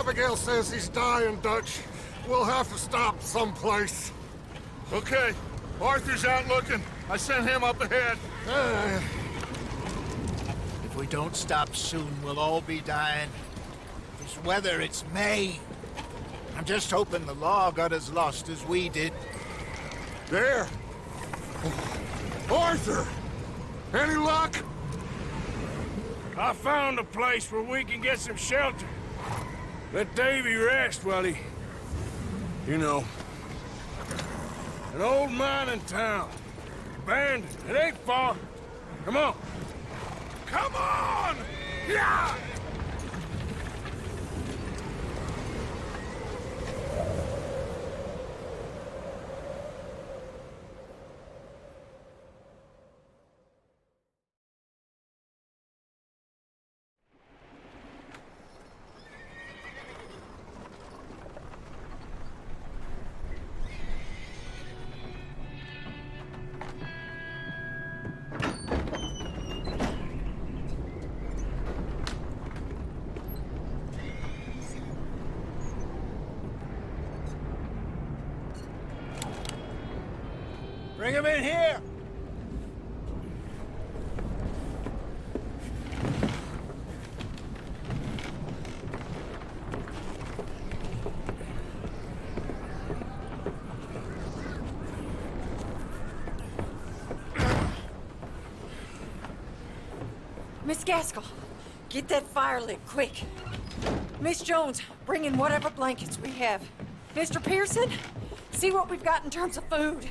Abigail says he's dying, Dutch. We'll have to stop someplace. Okay, Arthur's out looking. I sent him up ahead. If we don't stop soon, we'll all be dying. This weather, it's May. I'm just hoping the law got as lost as we did. There! Arthur! Any luck? I found a place where we can get some shelter. Let Davy rest while he... You know. An old mining town. Abandoned. It ain't far. Come on. Come on! Yeah! Bring him in here! Miss Gaskell, get that fire lit, quick. Miss Jones, bring in whatever blankets we have. Mr. Pearson, see what we've got in terms of food.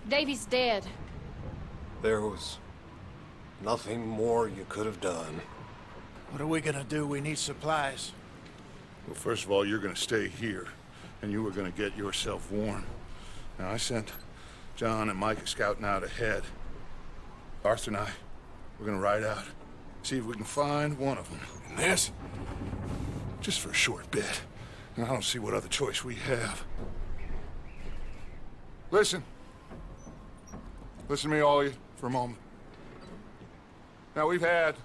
Davy's dead. There was nothing more you could have done. What are we gonna do? We need supplies. Well, first of all, you're gonna stay here, and you were gonna get yourself warm. Now, I sent John and Micah scouting out ahead. Arthur and I, we're gonna ride out, see if we can find one of them. And this? Just for a short bit. And I don't see what other choice we have. Listen. Listen to me, all of you, for a moment. Now, we've had,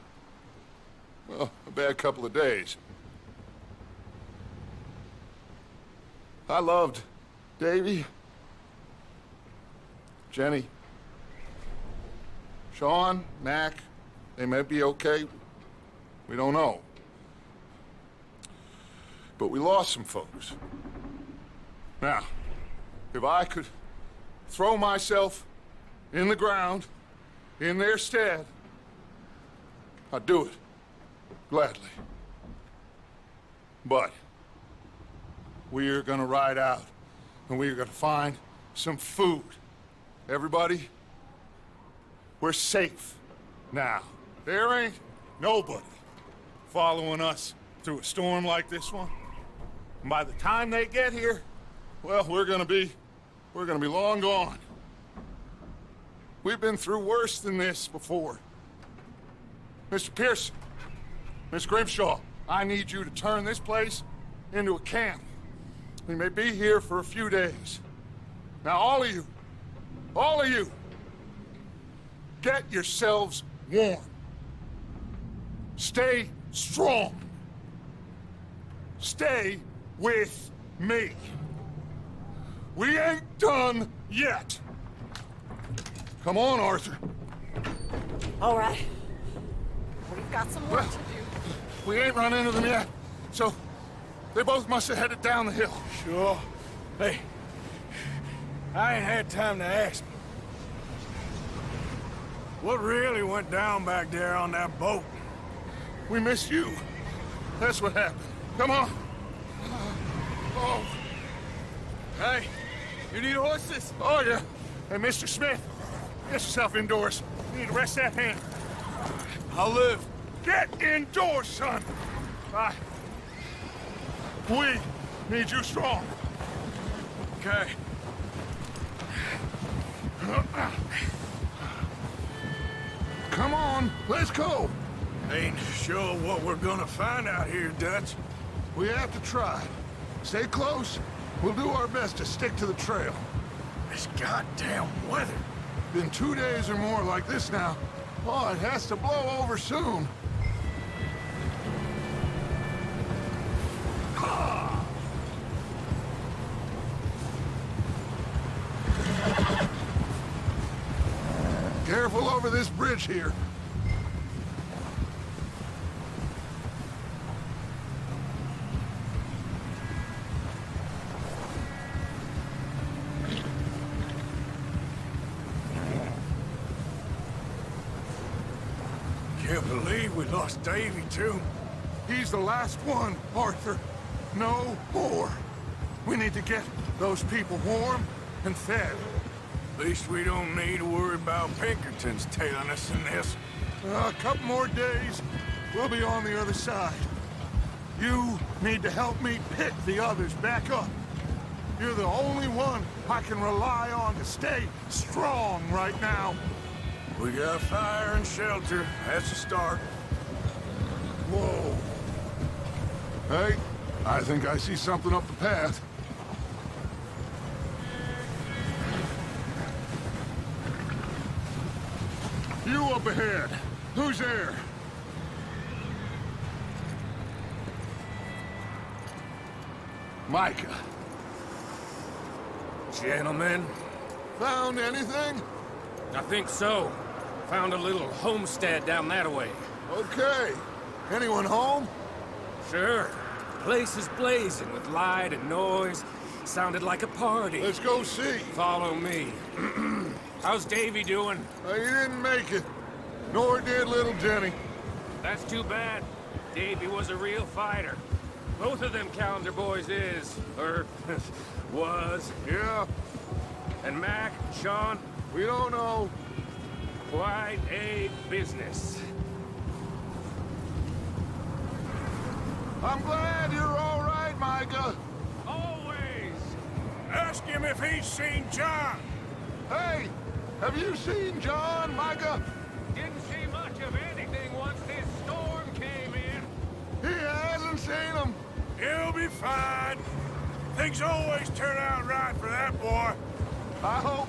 well, a bad couple of days. I loved Davy, Jenny, Sean, Mac. They may be okay. We don't know. But we lost some folks. Now, if I could throw myself in the ground, in their stead, I'd do it, gladly. But we're gonna ride out, and we're gonna find some food. Everybody, we're safe now. There ain't nobody following us through a storm like this one. And by the time they get here, well, we're gonna be long gone. We've been through worse than this before. Mr. Pearson, Miss Grimshaw, I need you to turn this place into a camp. We may be here for a few days. Now, all of you, get yourselves warm. Stay strong. Stay with me. We ain't done yet. Come on, Arthur. All right. We've got some work to do. We ain't run into them yet, so they both must have headed down the hill. Sure. Hey, I ain't had time to ask. What really went down back there on that boat? We missed you. That's what happened. Come on. Oh. Hey, you need horses? Oh, yeah. Hey, Mr. Smith, get yourself indoors. You need to rest that hand. I'll live. Get indoors, son. We need you strong. Okay. Come on, let's go. Ain't sure what we're gonna find out here, Dutch. We have to try. Stay close. We'll do our best to stick to the trail. This goddamn weather. Been 2 days or more like this now. Oh, it has to blow over soon. careful over this bridge here. Can't believe we lost Davy, too. He's the last one, Arthur. No more. We need to get those people warm and fed. At least we don't need to worry about Pinkertons tailing us in this. A couple more days, we'll be on the other side. You need to help me pick the others back up. You're the only one I can rely on to stay strong right now. We got fire and shelter. That's a start. Whoa. Hey, I think I see something up the path. You up ahead. Who's there? Micah. Gentlemen, Found anything? I think so. Found a little homestead down that way. Okay. Anyone home? Sure. Place is blazing with light and noise. Sounded like a party. Let's go see. Follow me. How's Davy doing? He didn't make it. Nor did little Jenny. That's too bad. Davy was a real fighter. Both of them Calendar boys is, or was. Yeah, And Mac, Sean, we don't know. quite a business. I'm glad you're all right, Micah. Always! Ask him if he's seen John. Hey, have you seen John, Micah? Didn't see much of anything once this storm came in. He hasn't seen him. He'll be fine. Things always turn out right for that boy. I hope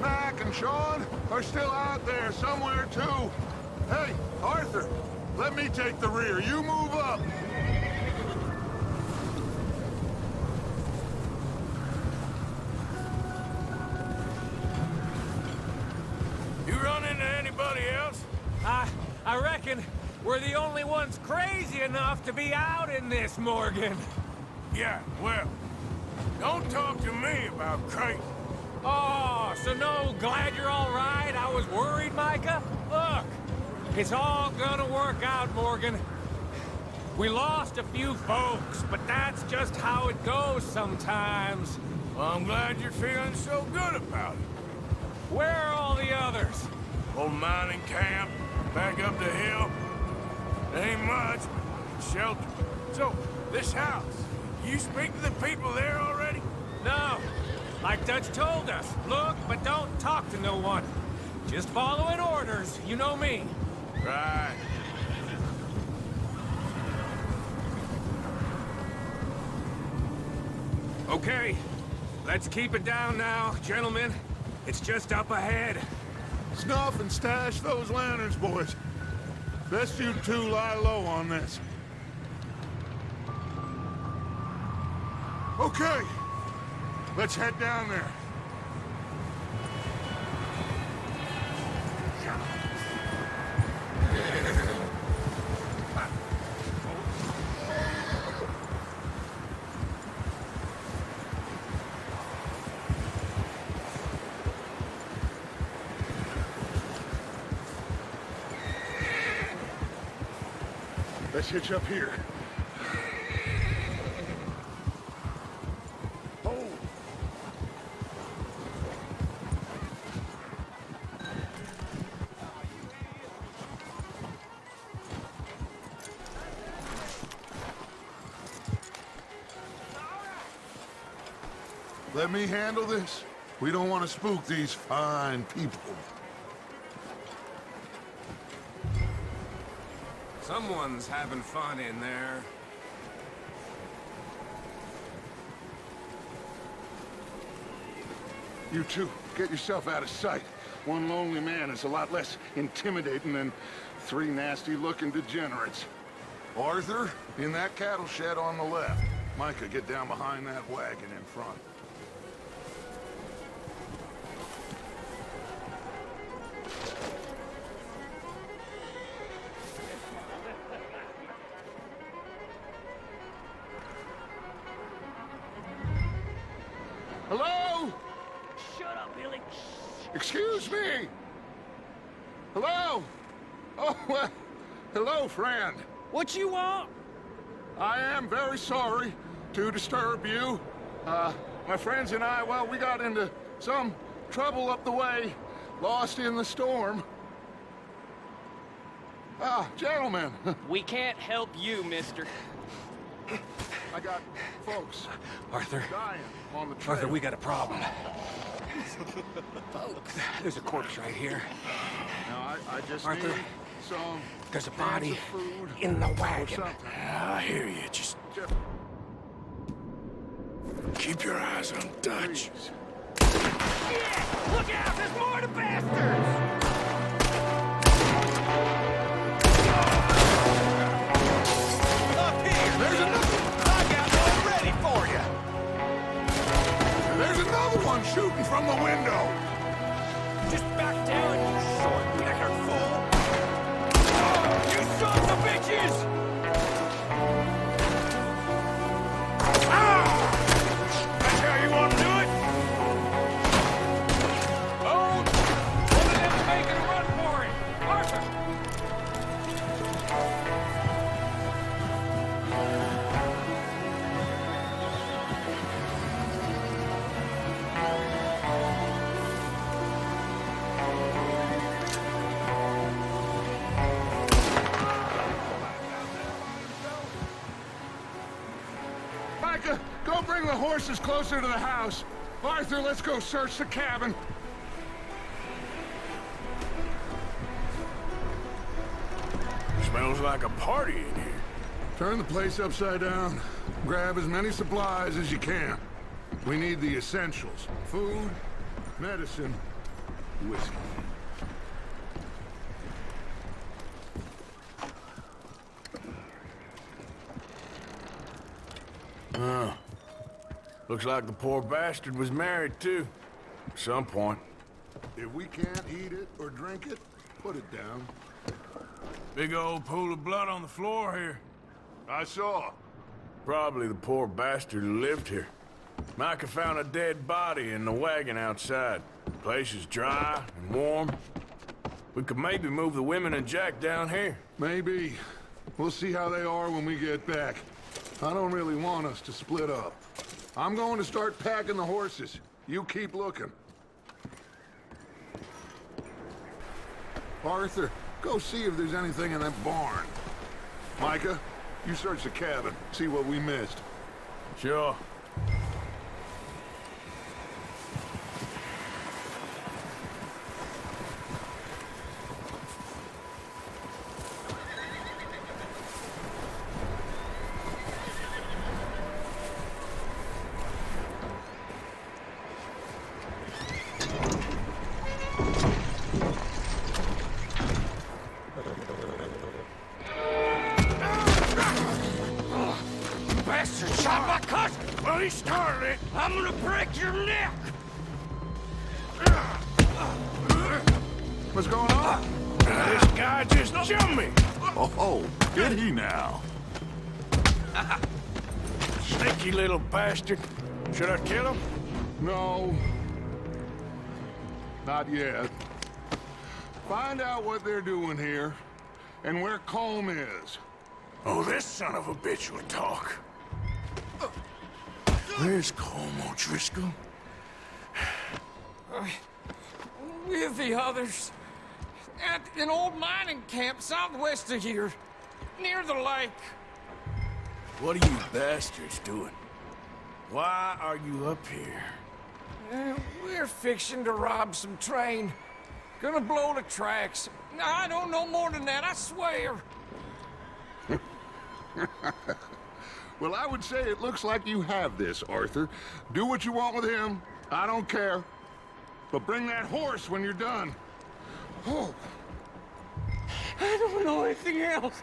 Mac and Sean are still out there somewhere, too. Hey, Arthur, let me take the rear. You move up. You run into anybody else? I reckon we're the only ones crazy enough to be out in this, Morgan. Yeah, well, don't talk to me about crazy. Oh, so no, glad you're all right? I was worried, Micah. Look, it's all gonna work out, Morgan. We lost a few folks, but that's just how it goes sometimes. Well, I'm glad you're feeling so good about it. Where are all the others? Old mining camp, back up the hill. Ain't much, but shelter. So, this house, you speak to the people there already? No, like Dutch told us. Look, but don't talk to no one. Just following orders, you know me. Right. Okay, let's keep it down now, gentlemen. It's just up ahead. Snuff and stash those lanterns, boys. Best you two lie low on this. Okay, let's head down there. Let's hitch up here. Oh. Let me handle this. We don't want to spook these fine people. Someone's having fun in there. You two, get yourself out of sight. One lonely man is a lot less intimidating than three nasty-looking degenerates. Arthur, in that cattle shed on the left. Micah, get down behind that wagon in front. Excuse me! Hello? Oh, well, hello, friend. What you want? I am very sorry to disturb you. My friends and I, well, we got into some trouble up the way, lost in the storm. Gentlemen, We can't help you, mister. I got folks Arthur. dying on the trail. Arthur, we got a problem. Folks. There's a corpse right here. Now, I just Arthur, need some There's a cans body of food in the or wagon. something. I hear you. Just Jeff, keep your eyes on Dutch. please. Yeah! Look out! There's more to bastards! Up here! There's another, I got one ready for you! there's another one shooting from the window. Just back down, you short-knicker fool! You sons of bitches! That's how you want to do it? Oh! One of them's making a run for it! Arthur! Micah, go bring the horses closer to the house. Arthur, let's go search the cabin. Smells like a party in here. Turn the place upside down. Grab as many supplies as you can. We need the essentials. Food, medicine, whiskey. Oh. Looks like the poor bastard was married, too. At some point. If we can't eat it or drink it, put it down. Big old pool of blood on the floor here. I saw. Probably the poor bastard who lived here. Micah found a dead body in the wagon outside. Place is dry and warm. We could maybe move the women and Jack down here. Maybe. We'll see how they are when we get back. I don't really want us to split up. I'm going to start packing the horses. You keep looking. Arthur, go see if there's anything in that barn. Micah, you search the cabin, see what we missed. Sure. Bastard shot my cousin! Well, he started it. I'm gonna break your neck! What's going on? This guy just jumped me. Oh, did he now? Sneaky little bastard. Should I kill him? No. Not yet. Find out what they're doing here, and where Colm is. Oh, this son of a bitch will talk. Where's Colm O'Driscoll? With the others. At an old mining camp southwest of here. Near the lake. What are you bastards doing? Why are you up here? We're fixing to rob some train. Gonna blow the tracks. I don't know more than that, I swear. Well, I would say it looks like you have this, Arthur. Do what you want with him. I don't care. But bring that horse when you're done. Oh. I don't know anything else.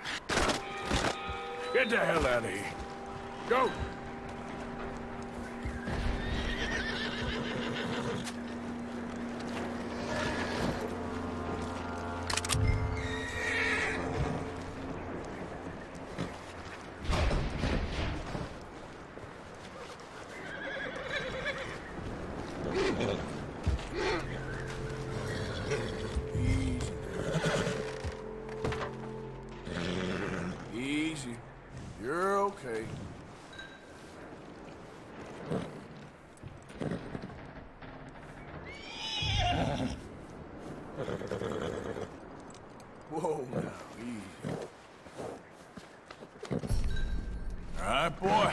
Get the hell out of here. Go. right, boy.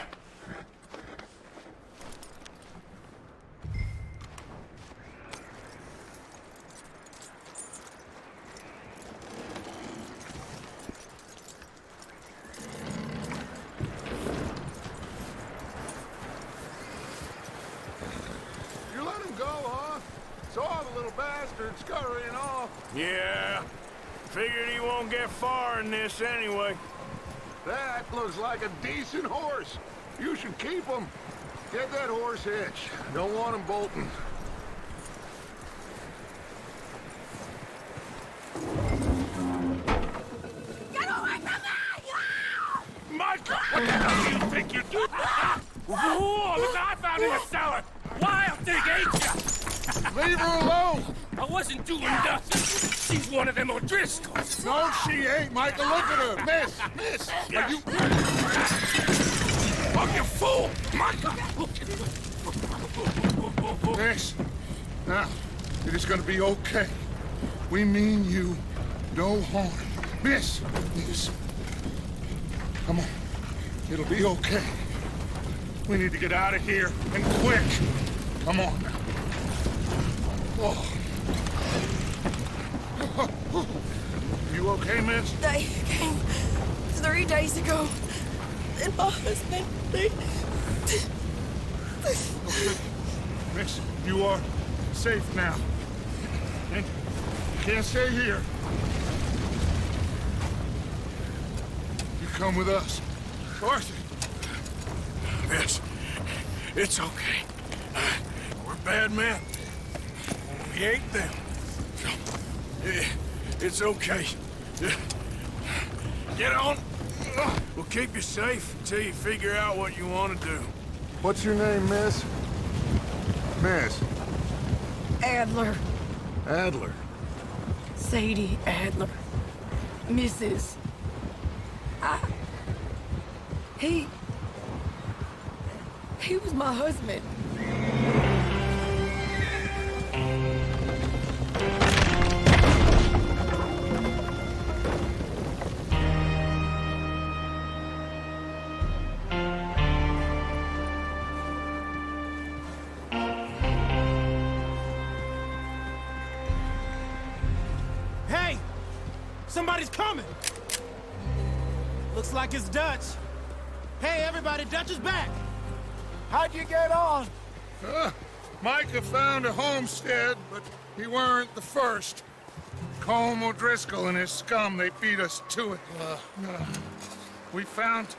You let him go, huh? Saw the little bastard scurrying off. Yeah. Figured he won't get far in this anyway. That looks like a decent horse. You should keep him. Get that horse hitched. Don't want him bolting. Get away from me! Micah, what the hell do you think you're doing? Whoa, look what I found in the cellar! Wild thing, ain't ya? Leave her alone! I wasn't doing nothing. She's one of them O'Driscolls. No, she ain't, Micah. Look at her. Miss, are you... Oh, you fool! Micah! Miss, now, it is gonna be okay. We mean you no harm. Miss, come on. It'll be okay. We need to get out of here, and quick. Come on now. Oh. You okay, miss? They came 3 days ago. And my husband, they... Miss, you are safe now. And you can't stay here. You come with us. Arthur. Miss, it's okay. We're bad men. We ain't them. It's okay. Get on. We'll keep you safe until you figure out what you want to do. What's your name, miss? Miss. Adler. Adler. Sadie Adler. Mrs. He was my husband. Hey! Somebody's coming! Looks like it's Dutch. Hey, everybody, Dutch is back! How'd you get on? Micah found a homestead, but he weren't the first. Colm O'Driscoll and his scum, they beat us to it. We found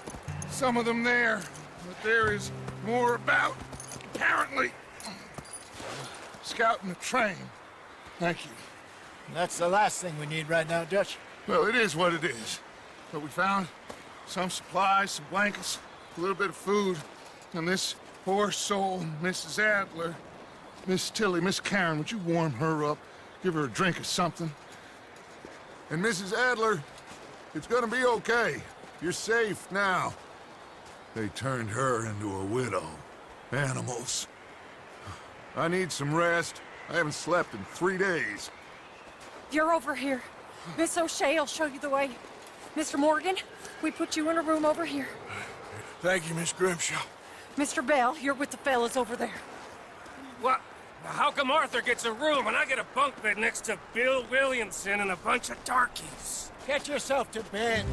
some of them there, but there is more about, apparently. Scouting the train. Thank you. That's the last thing we need right now, Dutch. Well, it is what it is. But we found some supplies, some blankets, a little bit of food, and this poor soul, Mrs. Adler, Miss Tilly, Miss Karen, would you warm her up? Give her a drink or something? And Mrs. Adler, it's gonna be okay. You're safe now. They turned her into a widow. Animals. I need some rest. I haven't slept in 3 days. You're over here. Miss O'Shea will show you the way. Mr. Morgan, we put you in a room over here. Thank you, Miss Grimshaw. Mr. Bell, you're with the fellas over there. What? How come Arthur gets a room and I get a bunk bed next to Bill Williamson and a bunch of darkies? Get yourself to bed.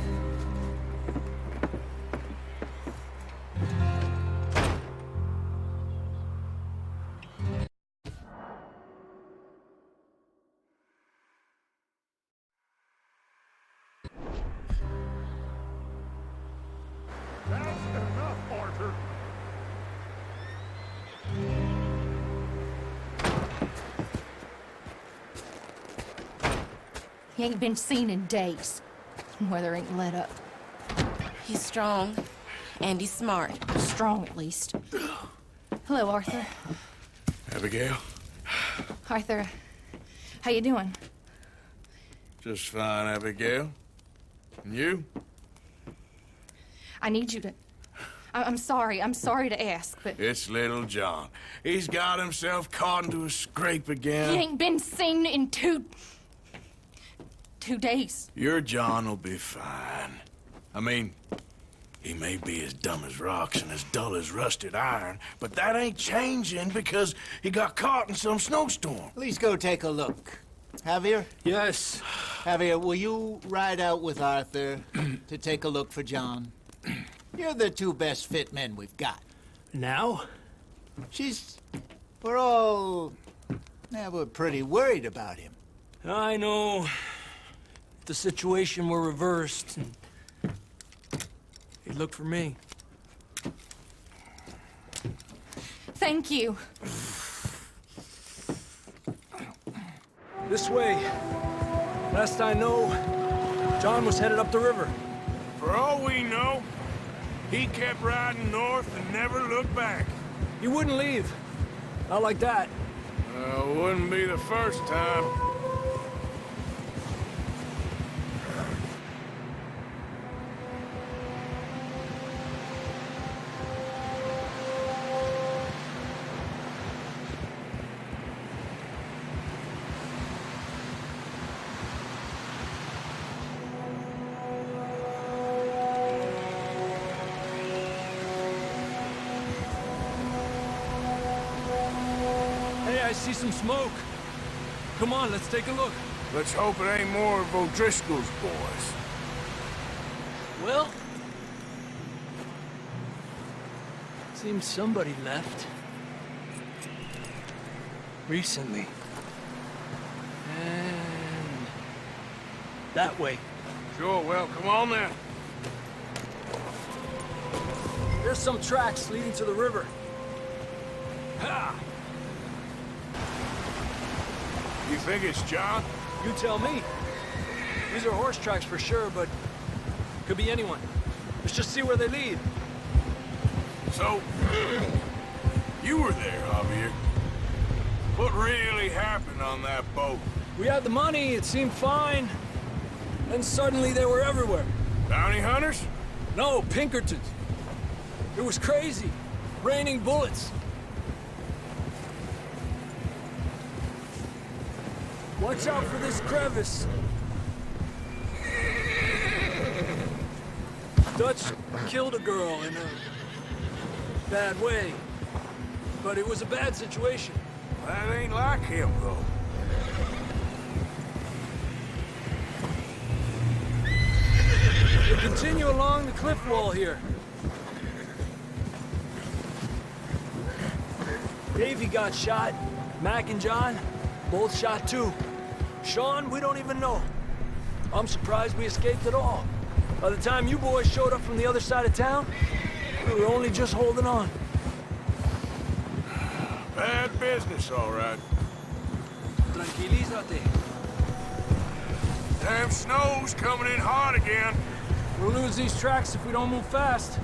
That's enough, Arthur. He ain't been seen in days. Weather ain't let up. He's strong, and he's smart. Strong, at least. Hello, Arthur. Abigail? Arthur, how you doing? Just fine, Abigail. And you? I need you to... I'm sorry to ask, but... It's little John. He's got himself caught into a scrape again. He ain't been seen in 2 days. Your John will be fine. I mean, He may be as dumb as rocks and as dull as rusted iron, but that ain't changing because he got caught in some snowstorm. Please go take a look. Javier? Yes. Javier, will you ride out with Arthur to take a look for John? You're the two best fit men we've got. Now? We're all... Yeah, we're pretty worried about him. I know. If the situation were reversed, he'd look for me. Thank you. This way. Last I know, John was headed up the river. For all we know, he kept riding north and never looked back. He wouldn't leave. Not like that. Wouldn't be the first time. I see some smoke. Come on, let's take a look. Let's hope it ain't more of O'Driscoll's boys. Well, seems somebody left. Recently. And that way. Sure, well, come on then. There's some tracks leading to the river. Ha! You think it's John? You tell me. These are horse tracks for sure, but could be anyone. Let's just see where they lead. So, you were there, Javier. What really happened on that boat? We had the money, it seemed fine. Then suddenly they were everywhere. Bounty hunters? No, Pinkertons. It was crazy. Raining bullets. Watch out for this crevice. Dutch killed a girl in a bad way. But it was a bad situation. That ain't like him, though. We continue along the cliff wall here. Davey got shot. Mac and John, both shot too. Sean, we don't even know. I'm surprised we escaped at all. By the time you boys showed up from the other side of town, we were only just holding on. Bad business, all right. Tranquilízate. Damn snow's coming in hot again. We'll lose these tracks if we don't move fast.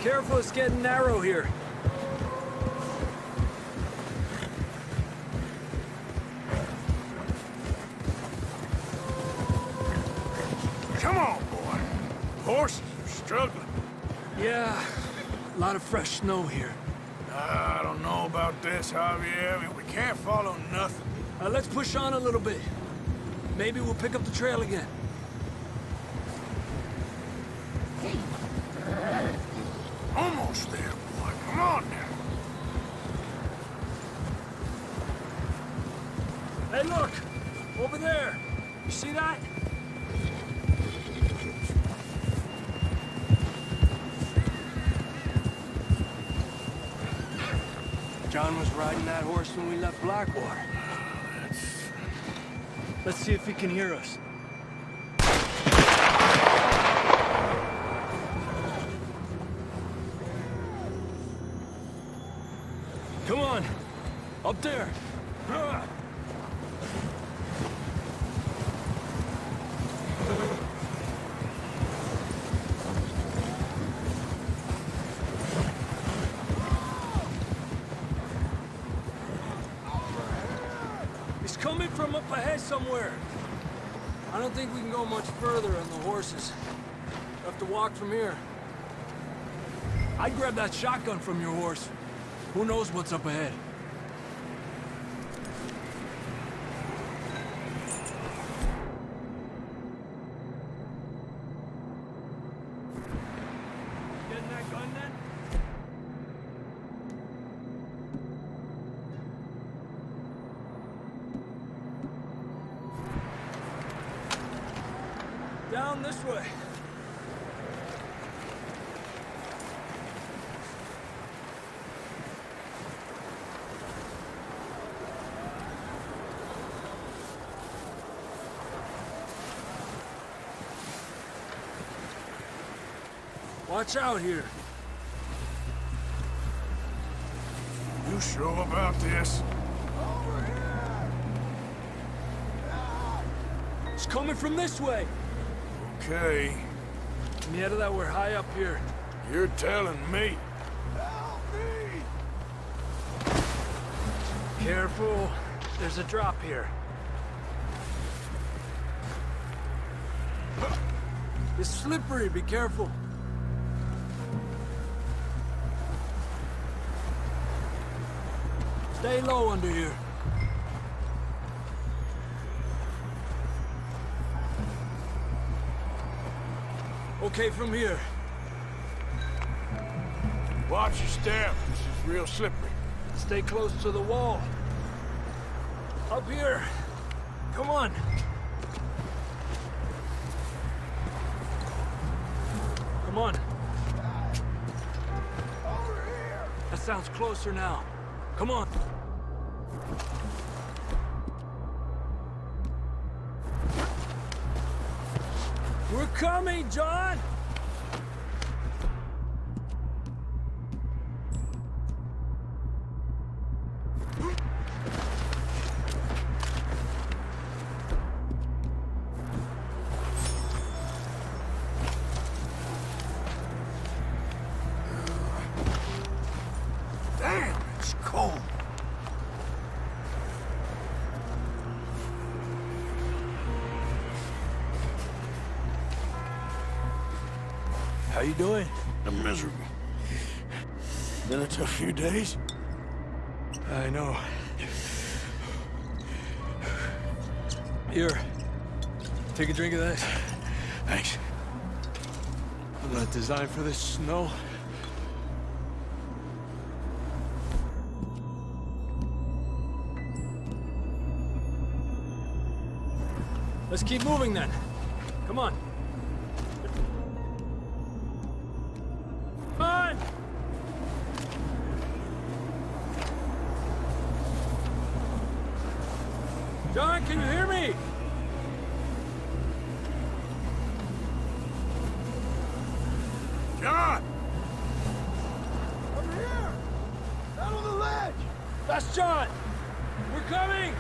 Careful, it's getting narrow here. Come on, boy. Horses are struggling. Yeah, a lot of fresh snow here. I don't know about this, Javier. I mean, we can't follow nothing. Let's push on a little bit. Maybe we'll pick up the trail again. Almost there, boy. Come on now. Hey, look! Over there! You see that? John was riding that horse when we left Blackwater. Let's see if he can hear us. Come on! Up there! He's coming from up ahead somewhere. I don't think we can go much further on the horses. We'll have to walk from here. I'd grab that shotgun from your horse. Who knows what's up ahead? Getting that gun then? Down this way. Watch out here. You sure about this? It's coming from this way. Okay, And the other that we're high up here. you're telling me. Careful. There's a drop here. It's slippery. Be careful. Stay low under here. Okay, from here. Watch your step. This is real slippery. Stay close to the wall. Up here. Come on. Come on. That sounds closer now. Come on. We're coming, John! Damn, it's cold. How you doing? I'm miserable. Been a tough few days. I know. Here. Take a drink of that. Thanks. I'm not designed for this snow. Let's keep moving then. Come on. Come on! John, can you hear me? John! I'm here! Down on the ledge! That's John! We're coming!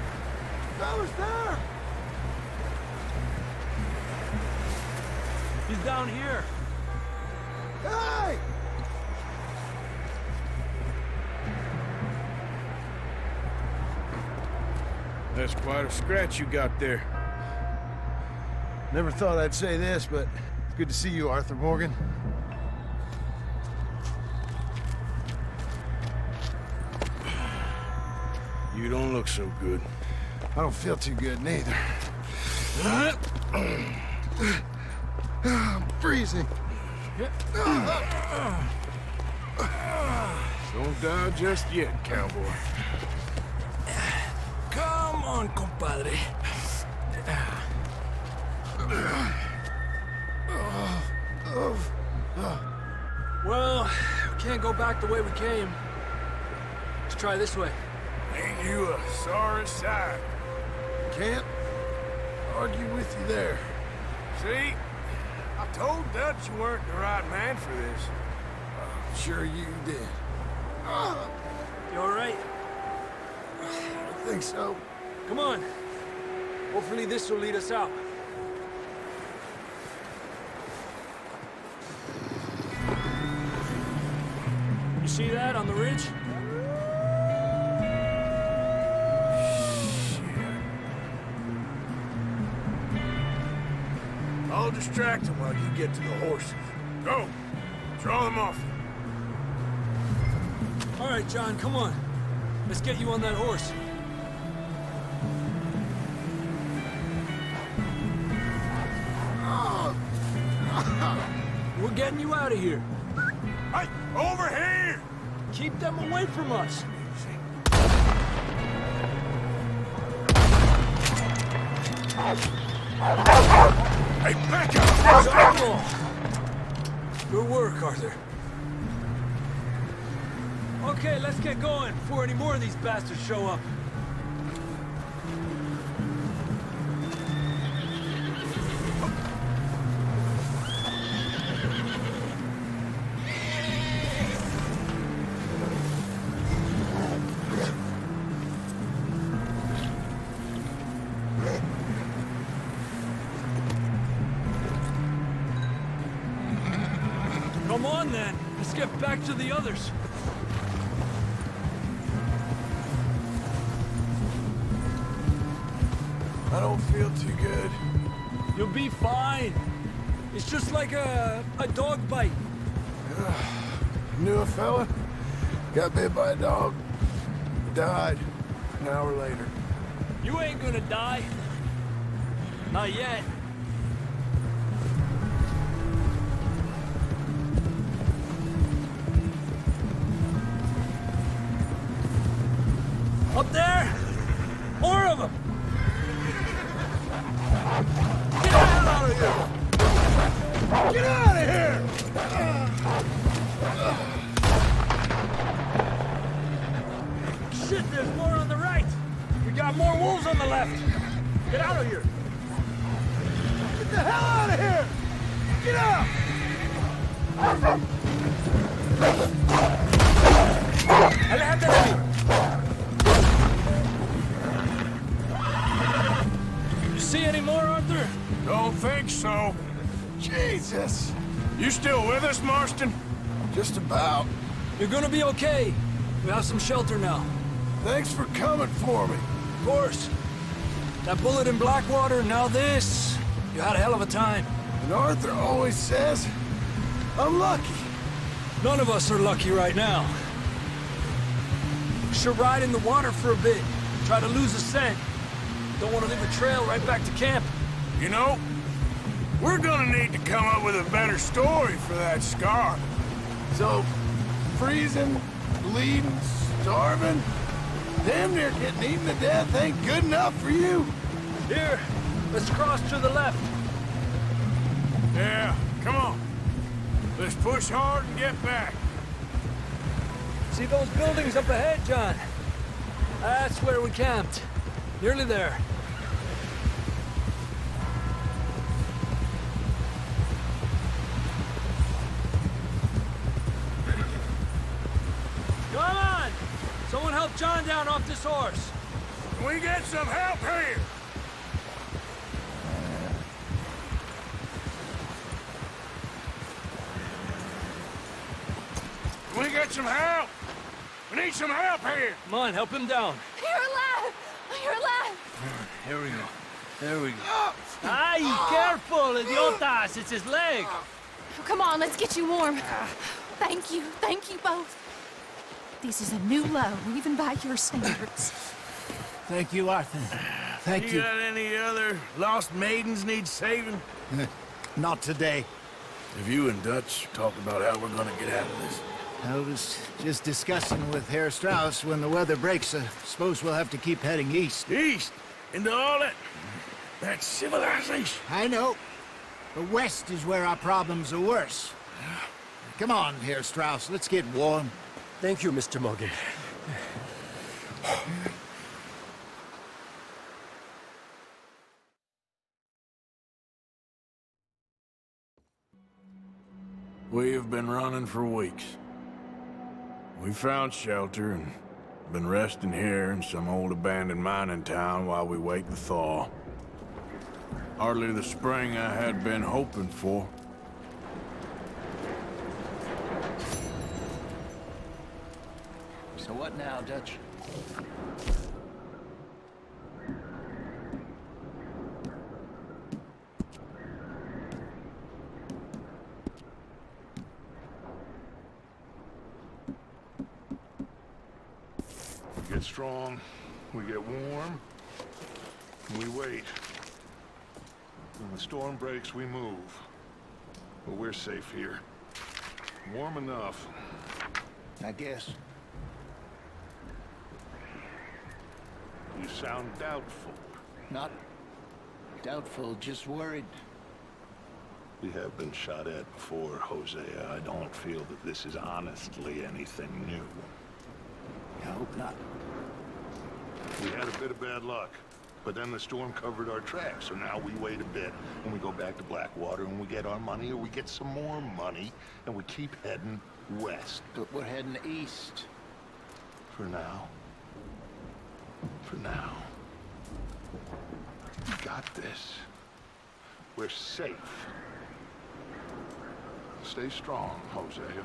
Fellas there! He's down here. Hey! That's quite a scratch you got there. Never thought I'd say this, but it's good to see you, Arthur Morgan. You don't look so good. I don't feel too good, neither. I'm freezing. Don't die just yet, cowboy. Come on, compadre. Well, we can't go back the way we came. Let's try this way. Ain't you a sorry sight? Can't argue with you there. See? I told Dutch you weren't the right man for this. Sure you did. You all right? I think so. Come on. Hopefully this will lead us out. You see that on the ridge? Shit. I'll distract them while you get to the horses. Go! Draw them off. All right, John, come on. Let's get you on that horse. We're getting you out of here. Hey, over here! Keep them away from us. Hey, back up! Good work, Arthur. Okay, let's get going before any more of these bastards show up. Come on, then. Let's get back to the others. I don't feel too good. You'll be fine. It's just like a dog bite. Knew a fella, got bit by a dog, died an hour later. You ain't gonna die. Not yet. Up there! More of them! Get out of here! Get out of here! Shit, there's more on the right! We got more wolves on the left! Get out of here! Get the hell out of here! Get out! Aléjate de mí! You see any more, Arthur? Don't think so. Jesus! You still with us, Marston? Just about. You're gonna be okay. We have some shelter now. Thanks for coming for me. Of course. That bullet in Blackwater, now this. You had a hell of a time. And Arthur always says, I'm lucky. None of us are lucky right now. We should ride in the water for a bit. Try to lose a scent. Don't want to leave a trail right back to camp. You know, we're gonna need to come up with a better story for that scar. So, freezing, bleeding, starving, damn near getting eaten to death ain't good enough for you. Here, let's cross to the left. Yeah, come on. Let's push hard and get back. See those buildings up ahead, John? That's where we camped. Nearly there. Come on! Someone help John down off this horse. Can we get some help here? Can we get some help? We need some help here. Come on, help him down. You're alive! You're alive! Here we go. There we go. Ay, careful, idiotas! It's his leg. Come on, let's get you warm. Thank you both. This is a new low, even by your standards. Thank you, Arthur. Thank you. You got any other lost maidens need saving? Not today. Have you and Dutch talked about how we're gonna get out of this? I was just discussing with Herr Strauss when the weather breaks. I suppose we'll have to keep heading east. East? Into all that civilization. I know. But west is where our problems are worse. Come on, Herr Strauss, let's get warm. Thank you, Mr. Morgan. We have been running for weeks. We found shelter and been resting here in some old abandoned mining town while we wait the thaw. Hardly the spring I had been hoping for. So what now, Dutch? get strong, we get warm, and we wait. When the storm breaks, we move. But we're safe here. Warm enough. I guess. You sound doubtful. Not doubtful, just worried. We have been shot at before, Hosea. I don't feel that this is honestly anything new. I hope not. We had a bit of bad luck, but then the storm covered our tracks, so now we wait a bit, and we go back to Blackwater, and we get our money, or we get some more money, and we keep heading west. But we're heading east. For now. For now. We got this. We're safe. Stay strong, Hosea.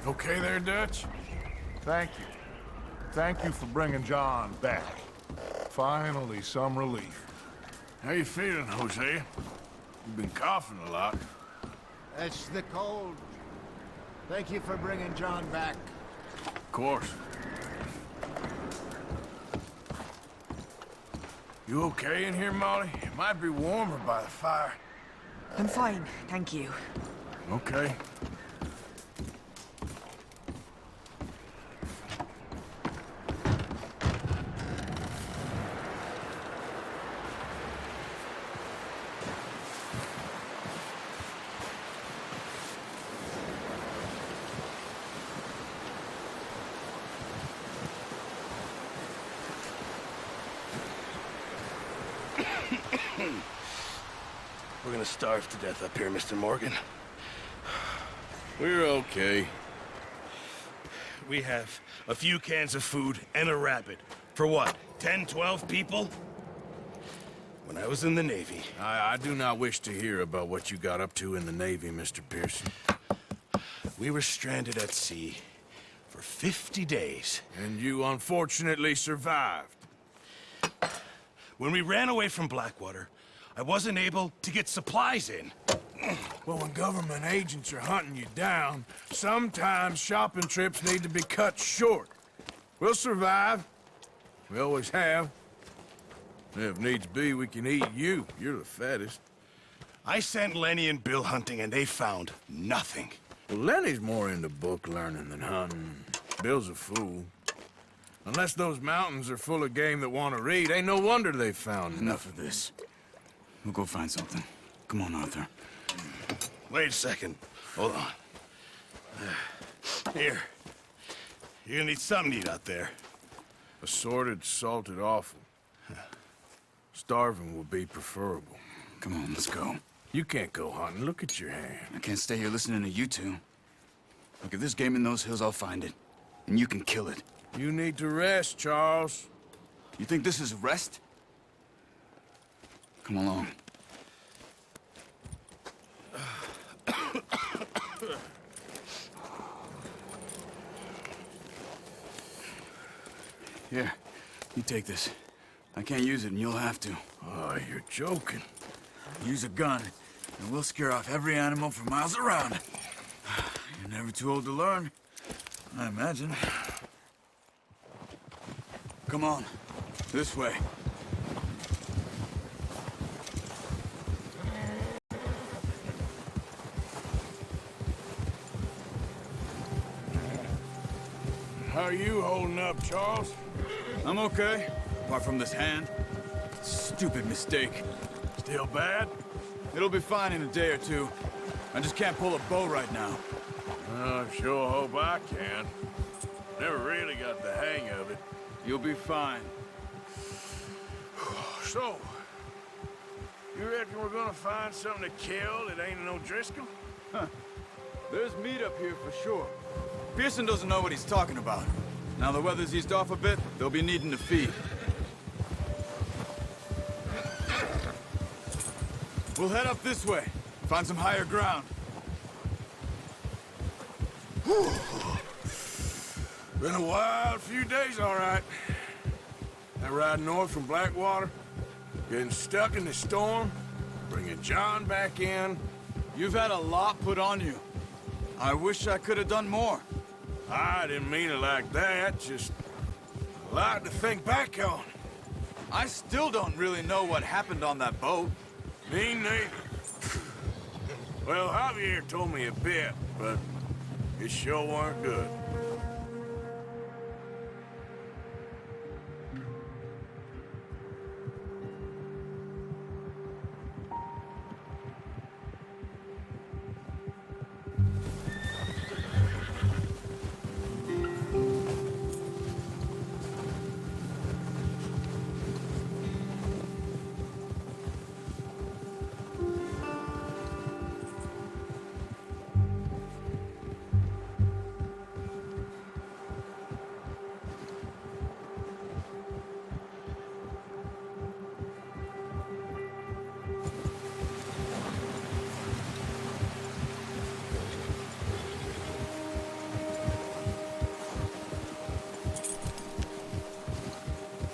Okay there, Dutch? Thank you. Thank you for bringing John back. Finally, some relief. How you feeling, Hosea? You've been coughing a lot. That's the cold. Thank you for bringing John back. Of course. You okay in here, Molly? It might be warmer by the fire. I'm fine, thank you. Okay. We're gonna starve to death up here, Mr. Morgan. We're okay. We have a few cans of food and a rabbit. For what, 10, 12 people? When I was in the Navy... I do not wish to hear about what you got up to in the Navy, Mr. Pearson. We were stranded at sea for 50 days. And you unfortunately survived. When we ran away from Blackwater, I wasn't able to get supplies in. Well, when government agents are hunting you down, sometimes shopping trips need to be cut short. We'll survive. We always have. If needs be, we can eat you. You're the fattest. I sent Lenny and Bill hunting, and they found nothing. Well, Lenny's more into book learning than hunting. Bill's a fool. Unless those mountains are full of game that want to read, ain't no wonder they found Enough of this. We'll go find something. Come on, Arthur. Wait a second. Hold on. Here. You're gonna need something to eat out there. Assorted, salted offal. Starving will be preferable. Come on, let's go. You can't go hunting. Look at your hand. I can't stay here listening to you two. Look, if there's game in those hills, I'll find it. And you can kill it. You need to rest, Charles. You think this is rest? Come along. Here, you take this. I can't use it, and you'll have to. Oh, you're joking. Use a gun, and we'll scare off every animal for miles around. You're never too old to learn, I imagine. Come on, this way. How are you holding up, Charles? I'm okay, apart from this hand. Stupid mistake. Still bad? It'll be fine in a day or two. I just can't pull a bow right now. I sure hope I can. Never really got the hang of it. You'll be fine. So, you reckon we're gonna find something to kill that ain't no Driscoll? Huh. There's meat up here for sure. Pearson doesn't know what he's talking about. Now the weather's eased off a bit, they'll be needing to feed. We'll head up this way. Find some higher ground. Whew. Been a wild few days, all right. That ride north from Blackwater, getting stuck in the storm, bringing John back in. You've had a lot put on you. I wish I could have done more. I didn't mean it like that, just a lot to think back on. I still don't really know what happened on that boat. Me neither. Well, Javier told me a bit, but it sure weren't good.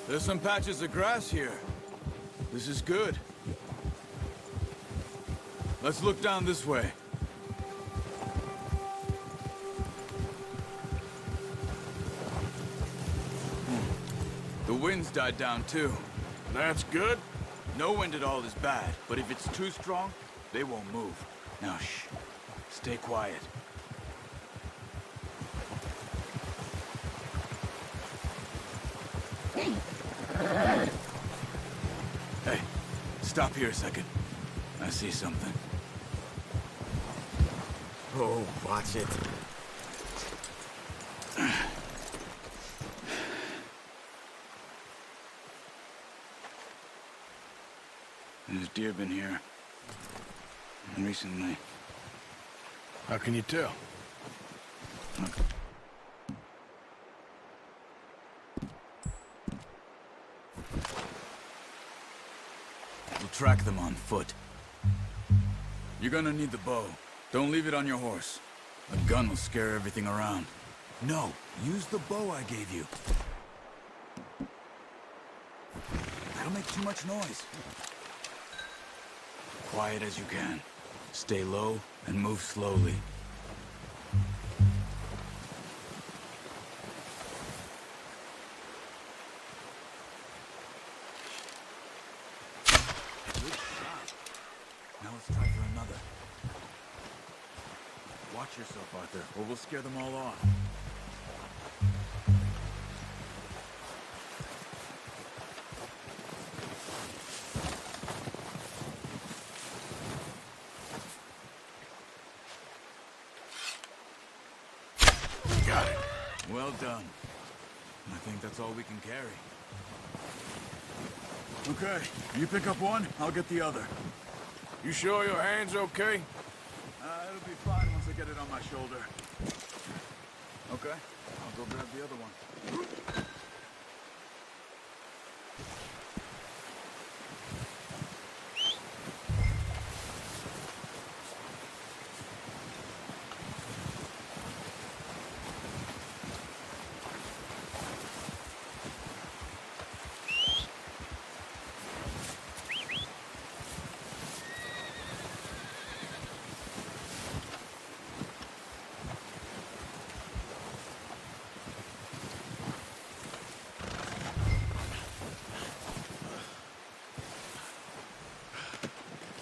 There's some patches of grass here. This is good. Let's look down this way. The wind's died down too. That's good. No wind at all is bad, but if it's too strong, They won't move. Now, shh. Stay quiet. Hey, stop here a second. I see something. Oh, watch it. There's deer been here. Recently. How can you tell? Look. We'll track them on foot. You're gonna need the bow. Don't leave it on your horse. A gun will scare everything around. No, use the bow I gave you. That'll make too much noise. Quiet as you can. Stay low and move slowly. Good shot. Now let's try for another. Watch yourself, Arthur, or we'll scare them all off. Got it. Well done. I think that's all we can carry. Okay, you pick up one, I'll get the other. You sure your hand's okay? It'll be fine once I get it on my shoulder. Okay, I'll go grab the other one.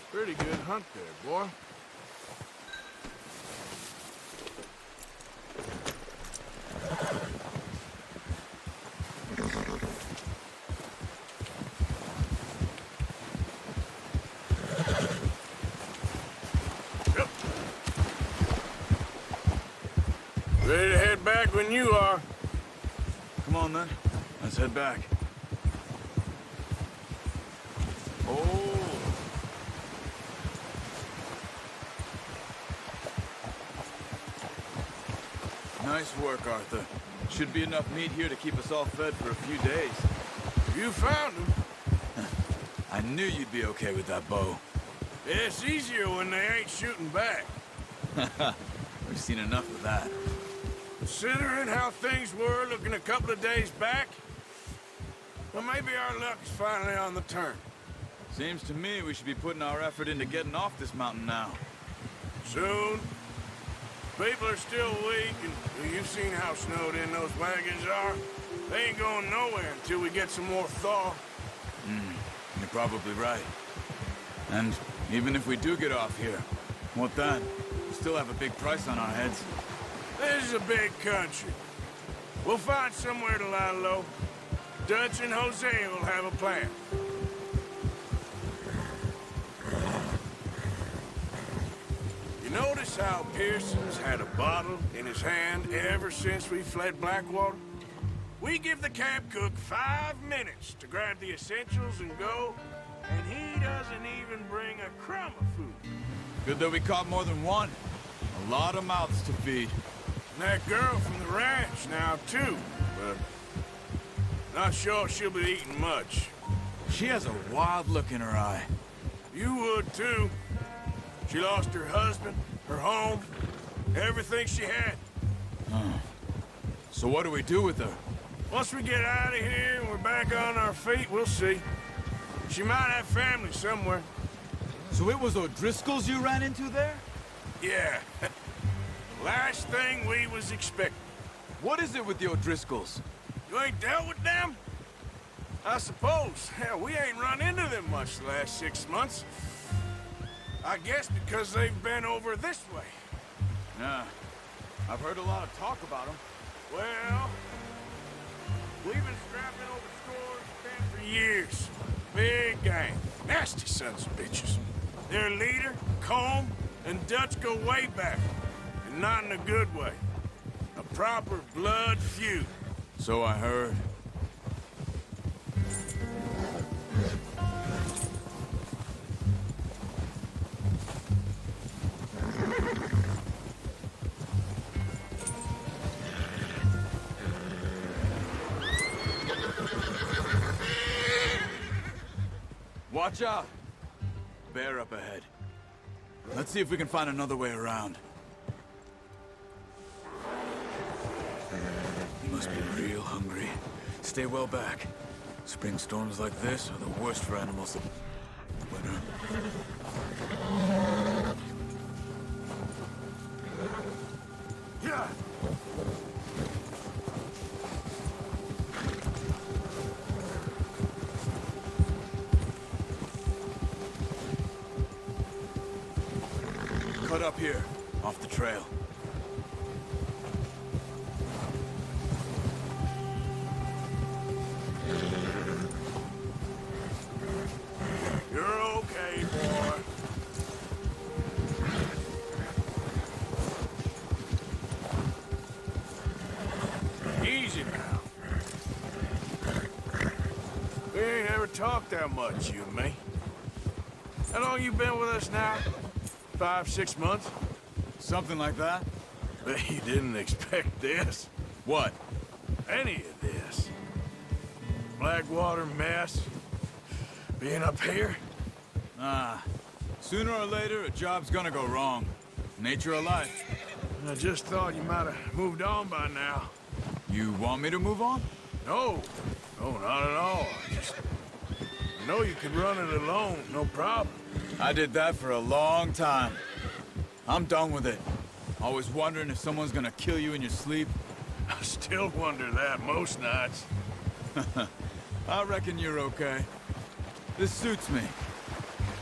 Pretty good hunt there, boy. Ready to head back when you are. Come on, then. Let's head back. Oh! Nice work, Arthur. Should be enough meat here to keep us all fed for a few days. You found him. I knew you'd be okay with that bow. It's easier when they ain't shooting back. We've seen enough of that. Considering how things were looking a couple of days back, well, maybe our luck is finally on the turn. Seems to me we should be putting our effort into getting off this mountain now. Soon. People are still weak, and you've seen how snowed in those wagons are. They ain't going nowhere until we get some more thaw. You're probably right. And even if we do get off here, what then? We still have a big price on our heads. This is a big country. We'll find somewhere to lie low. Dutch and Hosea will have a plan. You notice how Pearson's had a bottle in his hand ever since we fled Blackwater? We give the camp cook 5 minutes to grab the essentials and go, and he doesn't even bring a crumb of food. Good that we caught more than one. A lot of mouths to feed. And that girl from the ranch now, too, but not sure she'll be eating much. She has a wild look in her eye. You would, too. She lost her husband, her home, everything she had. So what do we do with her? Once we get out of here and we're back on our feet, we'll see. She might have family somewhere. So it was O'Driscoll's you ran into there? Yeah. Last thing we was expecting. What is it with the O'Driscolls? You ain't dealt with them? I suppose. Hell, we ain't run into them much the last 6 months. I guess because they've been over this way. Yeah. I've heard a lot of talk about them. Well, we've been scrapping over scores of them for years. Big gang. Nasty sons of bitches. Their leader, Combe, and Dutch go way back. And not in a good way. A proper blood feud. So I heard. Watch out! Bear up ahead. Let's see if we can find another way around. You must be real hungry. Stay well back. Spring storms like this are the worst for animals. Winter. Yeah. Cut up here, off the trail. You're okay, boy. Easy now. We ain't ever talked that much, you and me. How long you been with us now? 5, 6 months? Something like that? But you didn't expect this. What? Any of this. Blackwater mess. Being up here? Ah. Sooner or later, a job's gonna go wrong. Nature of life. I just thought you might have moved on by now. You want me to move on? No. No, not at all. I know you could run it alone, no problem. I did that for a long time. I'm done with it. Always wondering if someone's gonna kill you in your sleep. I still wonder that most nights. I reckon you're okay. This suits me.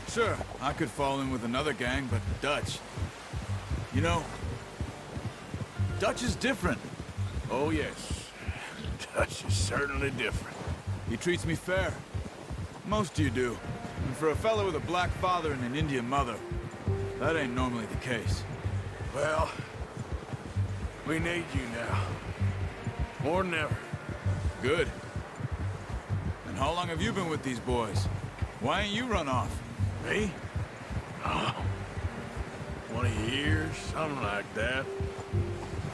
Sure, I could fall in with another gang, but Dutch... You know, Dutch is different. Oh, yes. Dutch is certainly different. He treats me fair. Most of you do. And for a fellow with a black father and an Indian mother, that ain't normally the case. Well, we need you now. More than ever. Good. And how long have you been with these boys? Why ain't you run off? Me? Oh, 20 years, something like that.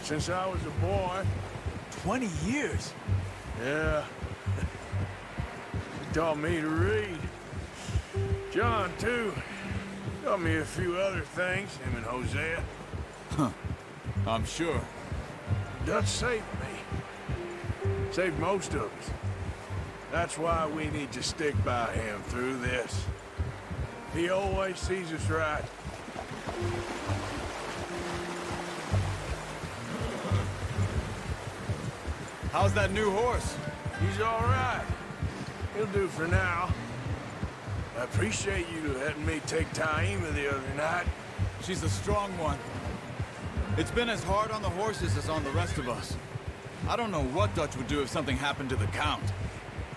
Since I was a boy. 20 years? Yeah. He taught me to read. John, too. Taught me a few other things, him and Hosea. Huh. I'm sure. Dutch saved me. Saved most of us. That's why we need to stick by him through this. He always sees us right. How's that new horse? He's all right. He'll do for now. I appreciate you letting me take Taima the other night. She's a strong one. It's been as hard on the horses as on the rest of us. I don't know what Dutch would do if something happened to the Count.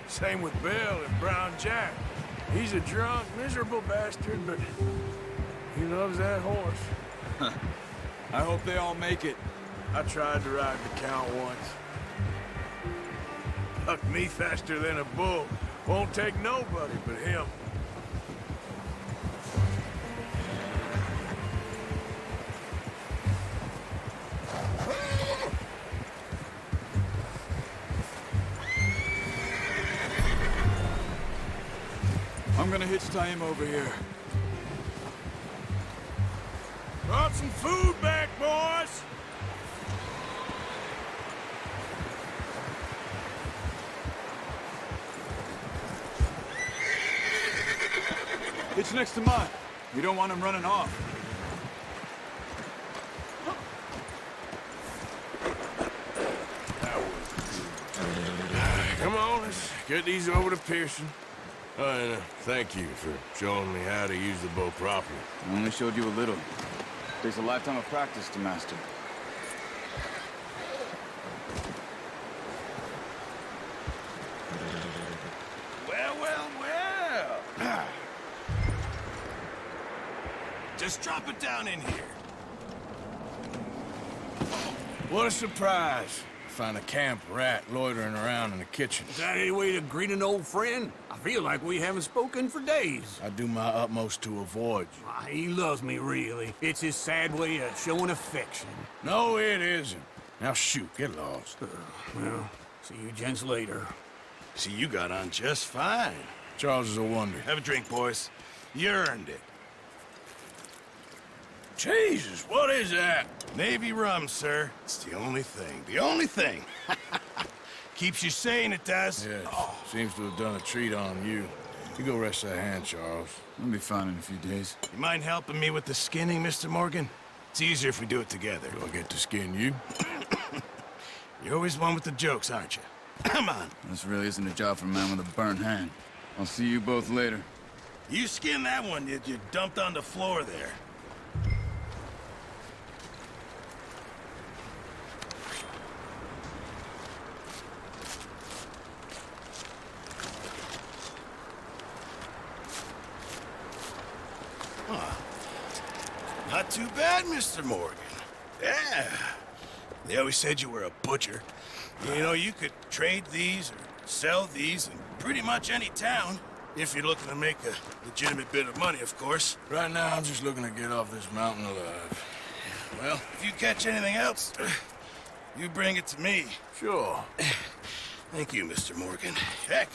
Same with Bill and Brown Jack. He's a drunk, miserable bastard, but he loves that horse. I hope they all make it. I tried to ride the Count once. Hucked me faster than a bull. Won't take nobody but him. I'm gonna hitch Taima over here. Brought some food back, boys! Hitch next to mine. We don't want him running off. Come on, let's get these over to Pearson. And thank you for showing me how to use the bow properly. I only showed you a little. Takes a lifetime of practice to master. Well, well, well. Just drop it down in here. What a surprise. Find a camp rat loitering around in the kitchen. Is that any way to greet an old friend? I feel like we haven't spoken for days. I do my utmost to avoid you. He loves me, really. It's his sad way of showing affection. No, it isn't. Now shoot, get lost. Well, see you gents later. See, you got on just fine. Charles is a wonder. Have a drink, boys. You earned it. Jesus, what is that? Navy rum, sir. It's the only thing. The only thing. Keeps you sane, it does. Yes. Seems to have done a treat on you. You go rest that hand, Charles. I'll be fine in a few days. You mind helping me with the skinning, Mr. Morgan? It's easier if we do it together. Do I get to skin you? You're always one with the jokes, aren't you? Come on. This really isn't a job for a man with a burnt hand. I'll see you both later. You skin that one that you dumped on the floor there. Not too bad, Mr. Morgan. Yeah. They always said you were a butcher. You know, you could trade these or sell these in pretty much any town. If you're looking to make a legitimate bit of money, of course. Right now, I'm just looking to get off this mountain alive. Well, if you catch anything else, you bring it to me. Sure. Thank you, Mr. Morgan. Heck,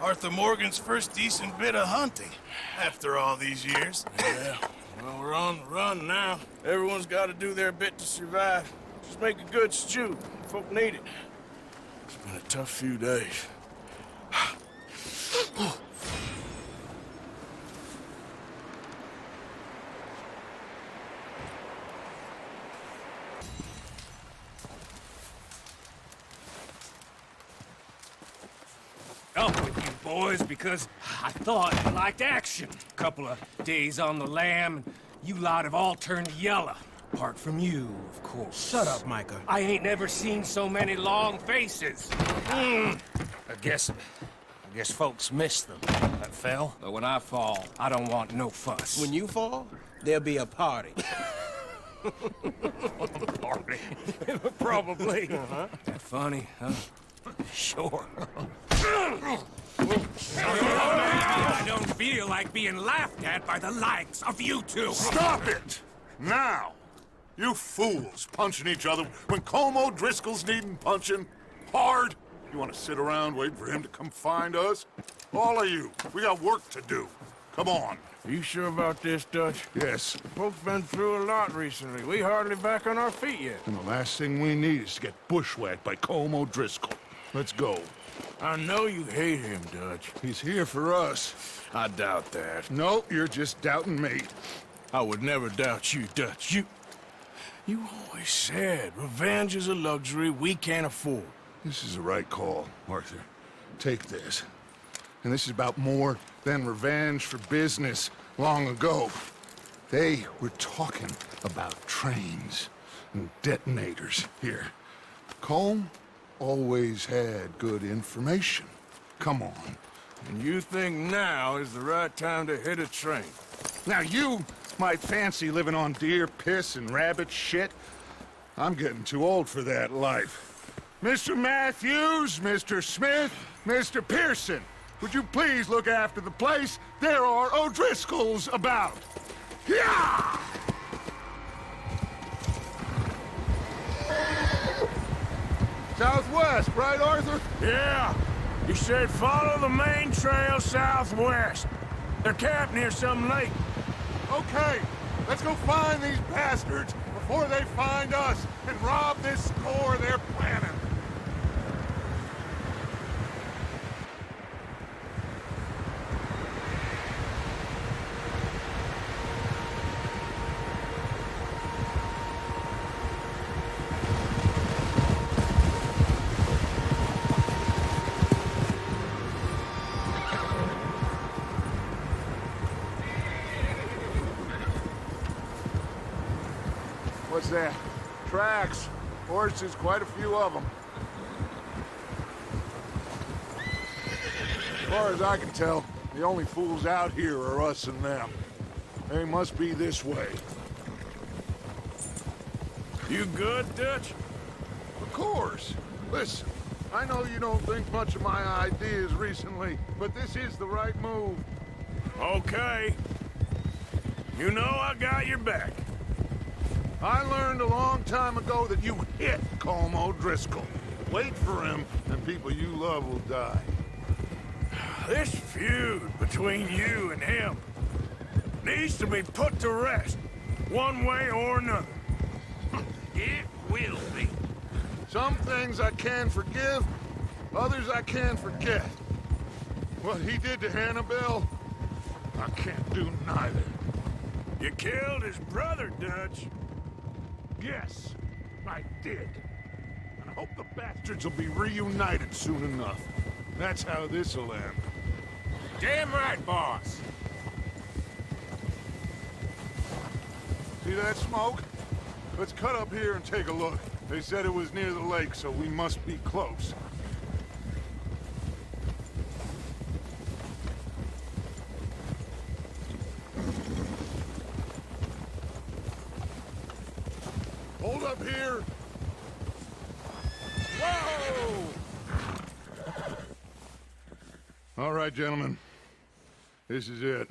Arthur Morgan's first decent bit of hunting after all these years. Yeah. Well, we're on the run now. Everyone's got to do their bit to survive. Just make a good stew. Folk need it. It's been a tough few days. Up with you boys because I thought you liked action. Couple of days on the lam, and you lot have all turned yellow. Apart from you, of course. Shut up, Micah. I ain't never seen so many long faces. I guess folks miss them. That fell. But when I fall, I don't want no fuss. When you fall, there'll be a party. Party? Probably. That funny, huh? Sure. I don't feel like being laughed at by the likes of you two. Stop it! Now! You fools punching each other when Colm O'Driscoll's needing punching hard. You want to sit around waiting for him to come find us? All of you, we got work to do. Come on. Are you sure about this, Dutch? Yes. Folks been through a lot recently. We hardly back on our feet yet. And the last thing we need is to get bushwhacked by Colm O'Driscoll. Let's go. I know you hate him, Dutch. He's here for us. I doubt that. No, you're just doubting me. I would never doubt you, Dutch. You always said revenge is a luxury we can't afford. This is the right call, Arthur. Take this. And this is about more than revenge for business long ago. They were talking about trains and detonators here. Colm always had good information. Come on. And you think now is the right time to hit a train? Now you might fancy living on deer piss and rabbit shit. I'm getting too old for that life. Mr. Matthews, Mr. Smith, Mr. Pearson, would you please look after the place? There are O'Driscolls about. Yeah! Southwest, right, Arthur? Yeah. He said follow the main trail southwest. They're camped near some lake. Okay, let's go find these bastards before they find us and rob this store they're planning. that? Tracks. Horses, quite a few of them. As far as I can tell, the only fools out here are us and them. They must be this way. You good, Dutch? Of course. Listen, I know you don't think much of my ideas recently, but this is the right move. Okay. You know I got your back. I learned a long time ago that you hit Colm O'Driscoll. Wait for him, and people you love will die. This feud between you and him needs to be put to rest, one way or another. It will be. Some things I can forgive, others I can forget. What he did to Hannibal, I can't do neither. You killed his brother, Dutch. Yes, I did. And I hope the bastards will be reunited soon enough. That's how this'll end. Damn right, boss. See that smoke? Let's cut up here and take a look. They said it was near the lake, so we must be close. Hold up here! Whoa! All right, gentlemen. This is it.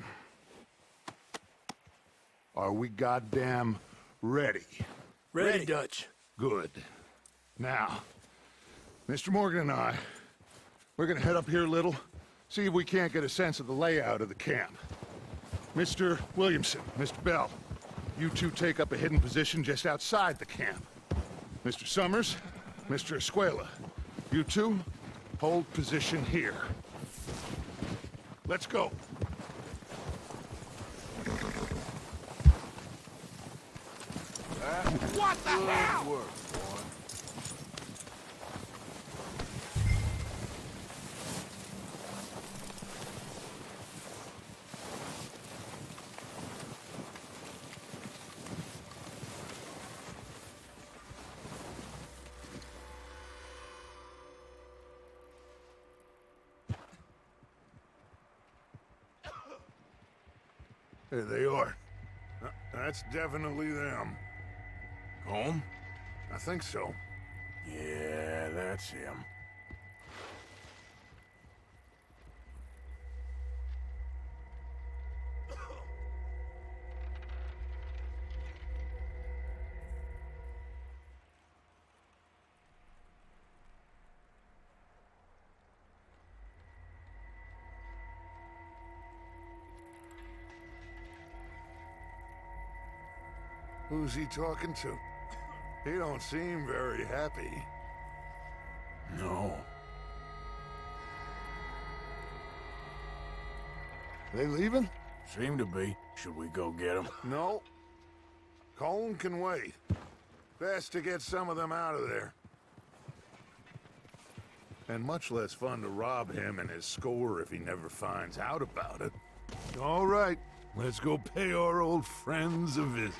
Are we goddamn ready? Ready, Dutch. Good. Now, Mr. Morgan and I, we're gonna head up here a little, see if we can't get a sense of the layout of the camp. Mr. Williamson, Mr. Bell, you two take up a hidden position just outside the camp. Mr. Summers, Mr. Escuela, you two hold position here. Let's go. What the hell? Good work, boy. There they are. That's definitely them. Home? I think so. Yeah, that's him. Who's he talking to? He don't seem very happy. No. They leaving? Seem to be. Should we go get them? No. Colm can wait. Best to get some of them out of there. And much less fun to rob him and his score if he never finds out about it. All right, let's go pay our old friends a visit.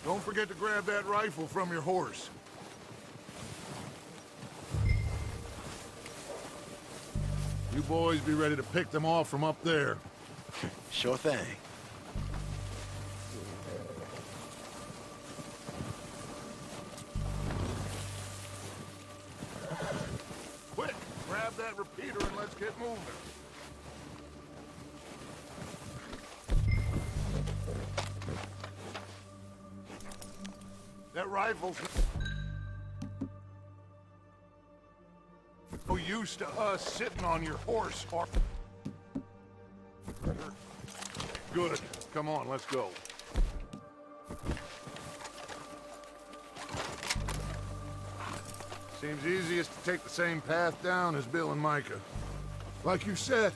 Don't forget to grab that rifle from your horse. You boys be ready to pick them off from up there. Sure thing. Quick, grab that repeater and let's get moving. That rifle's no use to us sitting on your horse, or... Good. Come on, let's go. Seems easiest to take the same path down as Bill and Micah. Like you said,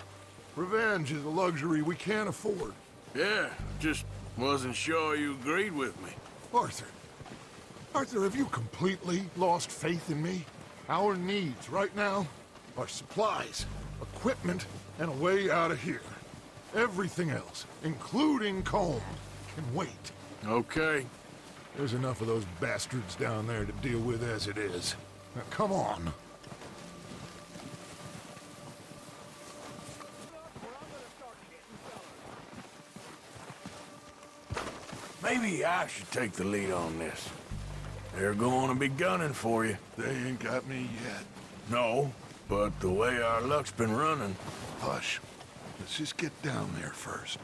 revenge is a luxury we can't afford. Yeah, just wasn't sure you agreed with me. Arthur, have you completely lost faith in me? Our needs right now are supplies, equipment, and a way out of here. Everything else, including Colm, can wait. Okay. There's enough of those bastards down there to deal with as it is. Now, come on. Maybe I should take the lead on this. They're going to be gunning for you. They ain't got me yet. No, but the way our luck's been running... Hush. Let's just get down there first.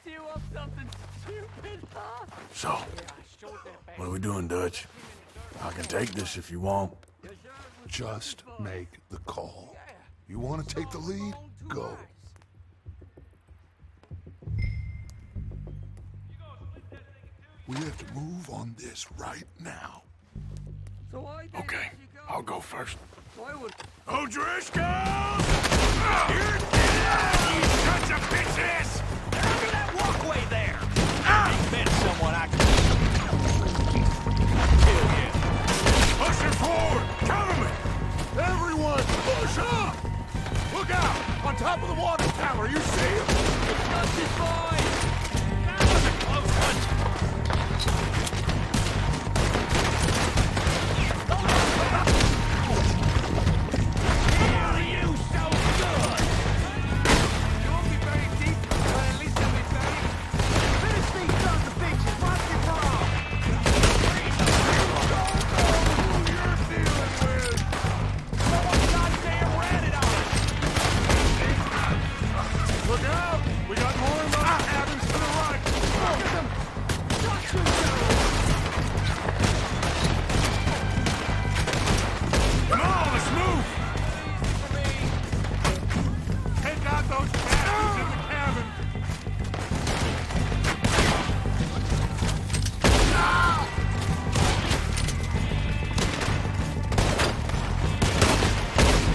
You up something stupid, huh? So, what are we doing, Dutch? I can take this if you want. Just make the call. You want to take the lead? Go. We have to move on this right now. Okay, I'll go first. O'Driscoll! You're dead! You sons of bitches! Look at that walkway there! He's been someone I can... Kill him. Push her forward! Cover me! Everyone, push up! Look out! On top of the water tower, you see him? Dusty boy! That was a close one! How are you so good? You won't be very deep, but at least I'll be very... Finish these sons of bitches! Watch your parole! You're dealing with... Throw a goddamn rabbit on it! Look out! We got more of those cabins to the right! Look at them! Watch yourself! Come on, let's move! Take out those cabins in the cabin!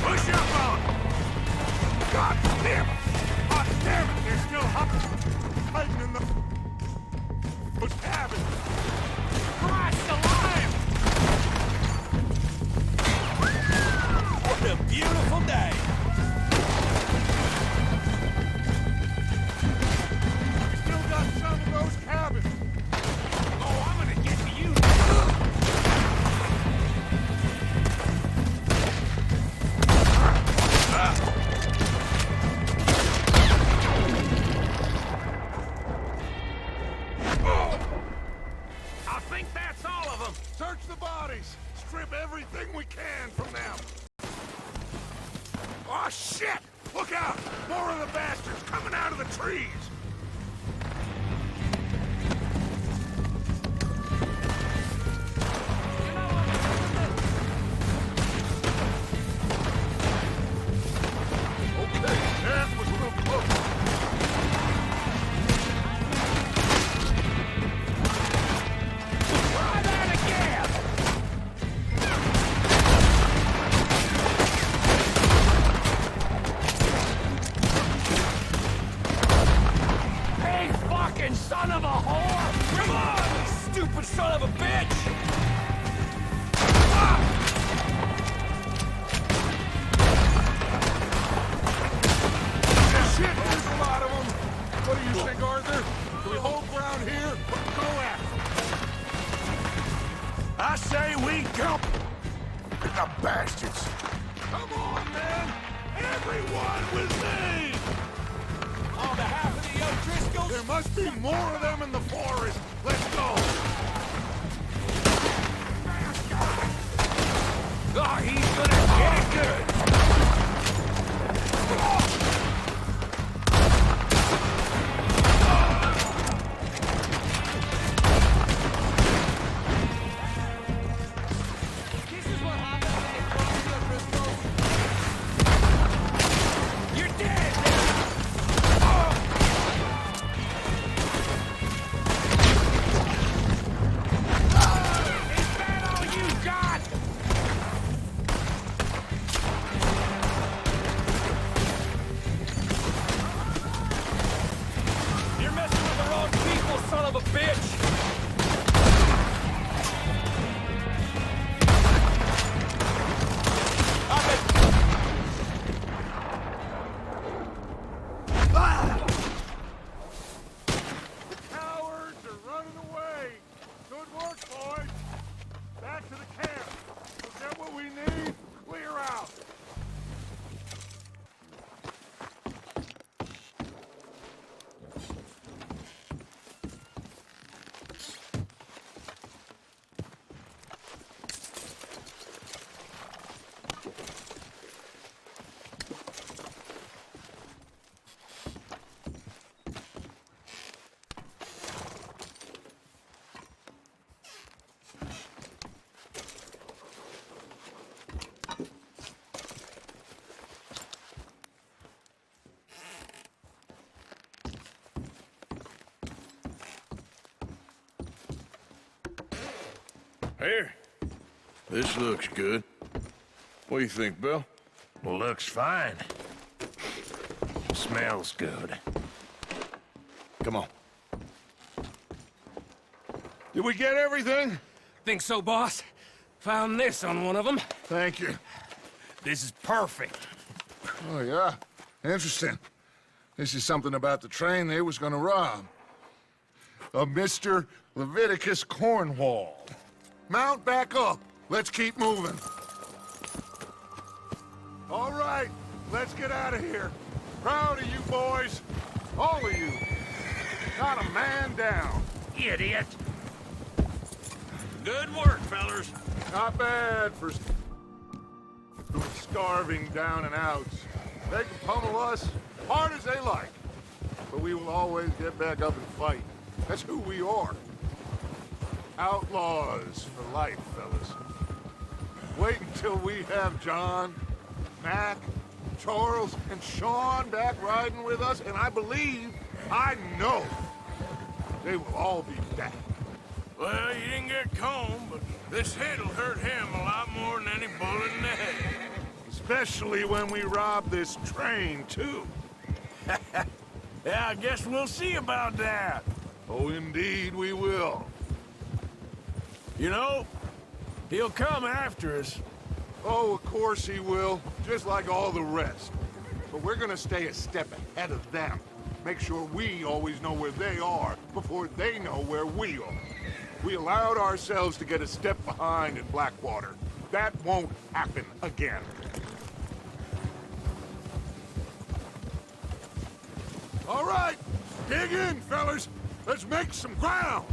Push up on! God damn it! God damn it! They're still hiding in those cabins! Christ alive! What a beautiful day! Still got some of those cabins! Oh, I'm gonna get to you! I think that's all of them! Search the bodies! Strip everything we can from them! Oh, shit! Look out! More of the bastards coming out of the trees! Okay, that was real close! Try that again! Hey, fucking son of a whore! Come on, you stupid son of a bitch! Shit, there's a lot of them! What do you think, Arthur? Do we hold ground here or go after them? I say we go! The bastards! Come on, man! Everyone with me! On behalf of the O'Driscolls, There must be more of them in the forest! Let's go! oh, he's gonna get it good! This is what happens when you cross the O'Driscolls. You're dead! Cowards are running away. Good work, boys. Back to the camp. We'll get what we need. Clear out. Here. This looks good. What do you think, Bill? Well, looks fine. Smells good. Come on. Did we get everything? Think so, boss. Found this on one of them. Thank you. This is perfect. Oh, yeah? Interesting. This is something about the train they was gonna rob. A Mr. Leviticus Cornwall. Mount back up. Let's keep moving. All right, let's get out of here. Proud of you boys. All of you. Not a man down. Idiot. Good work, fellers. Not bad for starving down and outs. They can pummel us hard as they like. But we will always get back up and fight. That's who we are. Outlaws for life, fellas. Wait until we have John, Mac, Charles, and Sean back riding with us, and I believe, I know, they will all be back. Well, you didn't get Combe, but this hit'll hurt him a lot more than any bullet in the head. Especially when we rob this train, too. Yeah, I guess we'll see about that. Oh, indeed we will. You know, he'll come after us. Oh, of course he will, just like all the rest. But we're gonna stay a step ahead of them. Make sure we always know where they are before they know where we are. We allowed ourselves to get a step behind in Blackwater. That won't happen again. All right, dig in, fellas. Let's make some ground.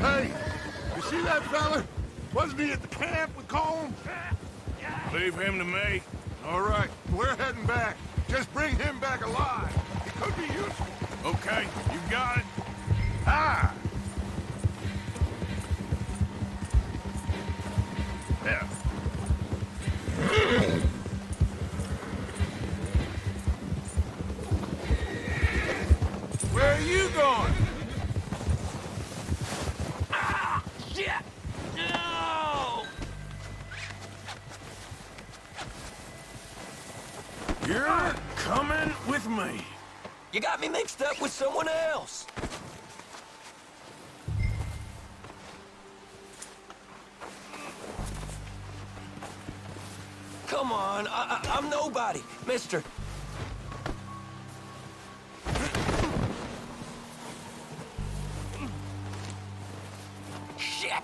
Hey, you see that fella? Wasn't he at the camp with Colm? Leave him to me. All right, we're heading back. Just bring him back alive. He could be useful. Okay, you got it. Ah! Yeah. Where are you going? Ah! Shit! No! You're coming with me. You got me mixed up with someone else. Come on, I'm nobody, mister. Shit!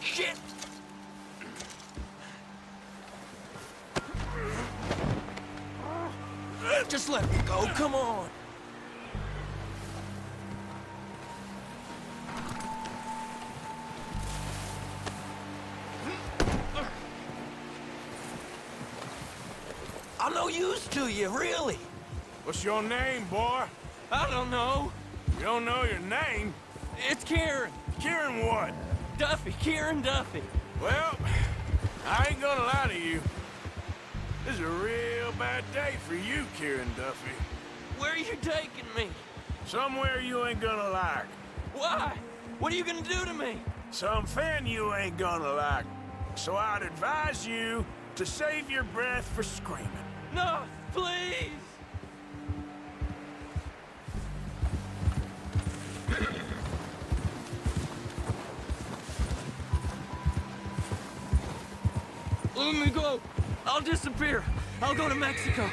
Shit! Just let me go, come on. I'm no use to you, really. What's your name, boy? I don't know. You don't know your name? It's Kieran. Kieran what? Duffy, Kieran Duffy. Well, I ain't gonna lie to you. This is a real bad day for you, Kieran Duffy. Where are you taking me? Somewhere you ain't gonna like. Why? What are you gonna do to me? Something you ain't gonna like. So I'd advise you to save your breath for screaming. No, please! Let me go. I'll disappear. I'll go to Mexico.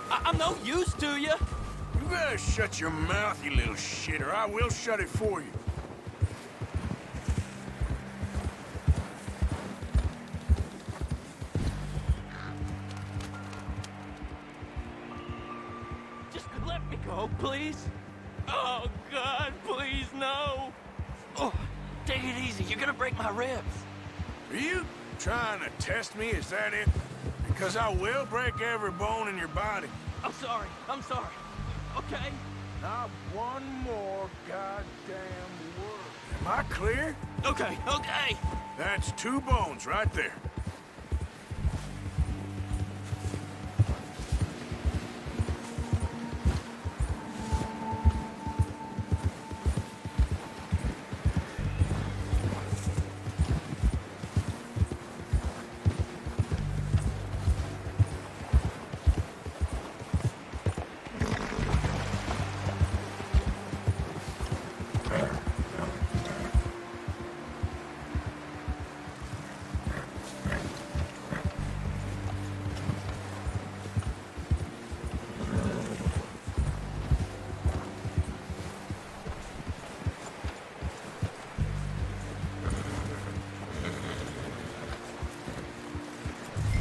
I'm no use to you. You better shut your mouth, you little shit, or I will shut it for you. Just let me go, please. Oh, God, please, no. Oh, take it easy. You're gonna break my ribs. Are you trying to test me? Is that it? Because I will break every bone in your body. I'm sorry. I'm sorry. Okay? Not one more goddamn word. Am I clear? Okay, okay. That's 2 bones right there.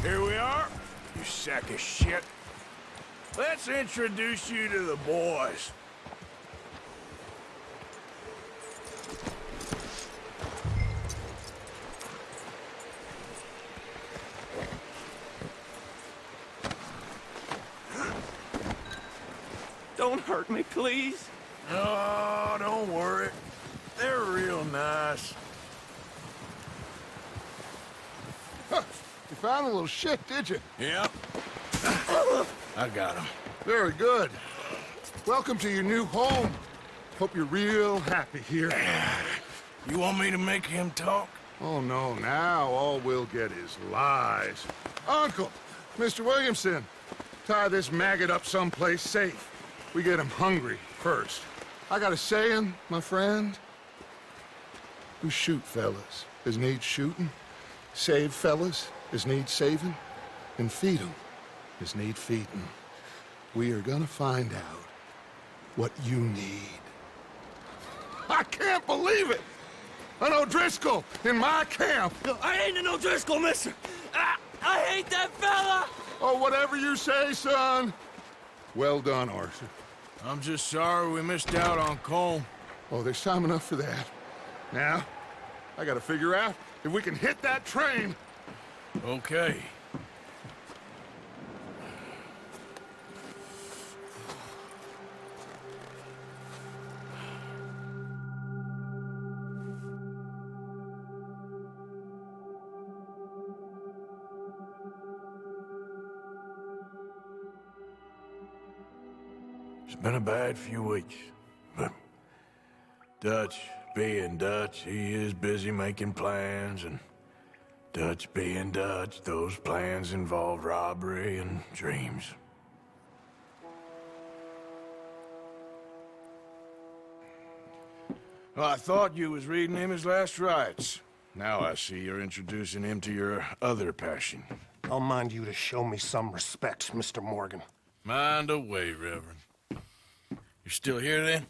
Here we are, you sack of shit. Let's introduce you to the boys. Don't hurt me, please. Oh, don't worry. They're real nice. Huh. You found a little shit, did you? Yep. I got him. Very good. Welcome to your new home. Hope you're real happy here. You want me to make him talk? Oh, no. Now all we'll get is lies. Uncle, Mr. Williamson, tie this maggot up someplace safe. We get him hungry first. I got a saying, my friend. We shoot fellas as need shooting, save fellas as need saving, and feed 'em as need feeding. We are gonna find out what you need. I can't believe it! An O'Driscoll in my camp! I ain't an O'Driscoll, mister! I hate that fella! Oh, whatever you say, son. Well done, Arthur. I'm just sorry we missed out on Colm. Oh, there's time enough for that. Now, I gotta figure out if we can hit that train. Okay. It's been a bad few weeks, but Dutch being Dutch, he is busy making plans, and Dutch being Dutch, those plans involve robbery and dreams. Well, I thought you was reading him his last rites. Now I see you're introducing him to your other passion. I'll mind you to show me some respect, Mr. Morgan. Mind away, Reverend. You're still here, then?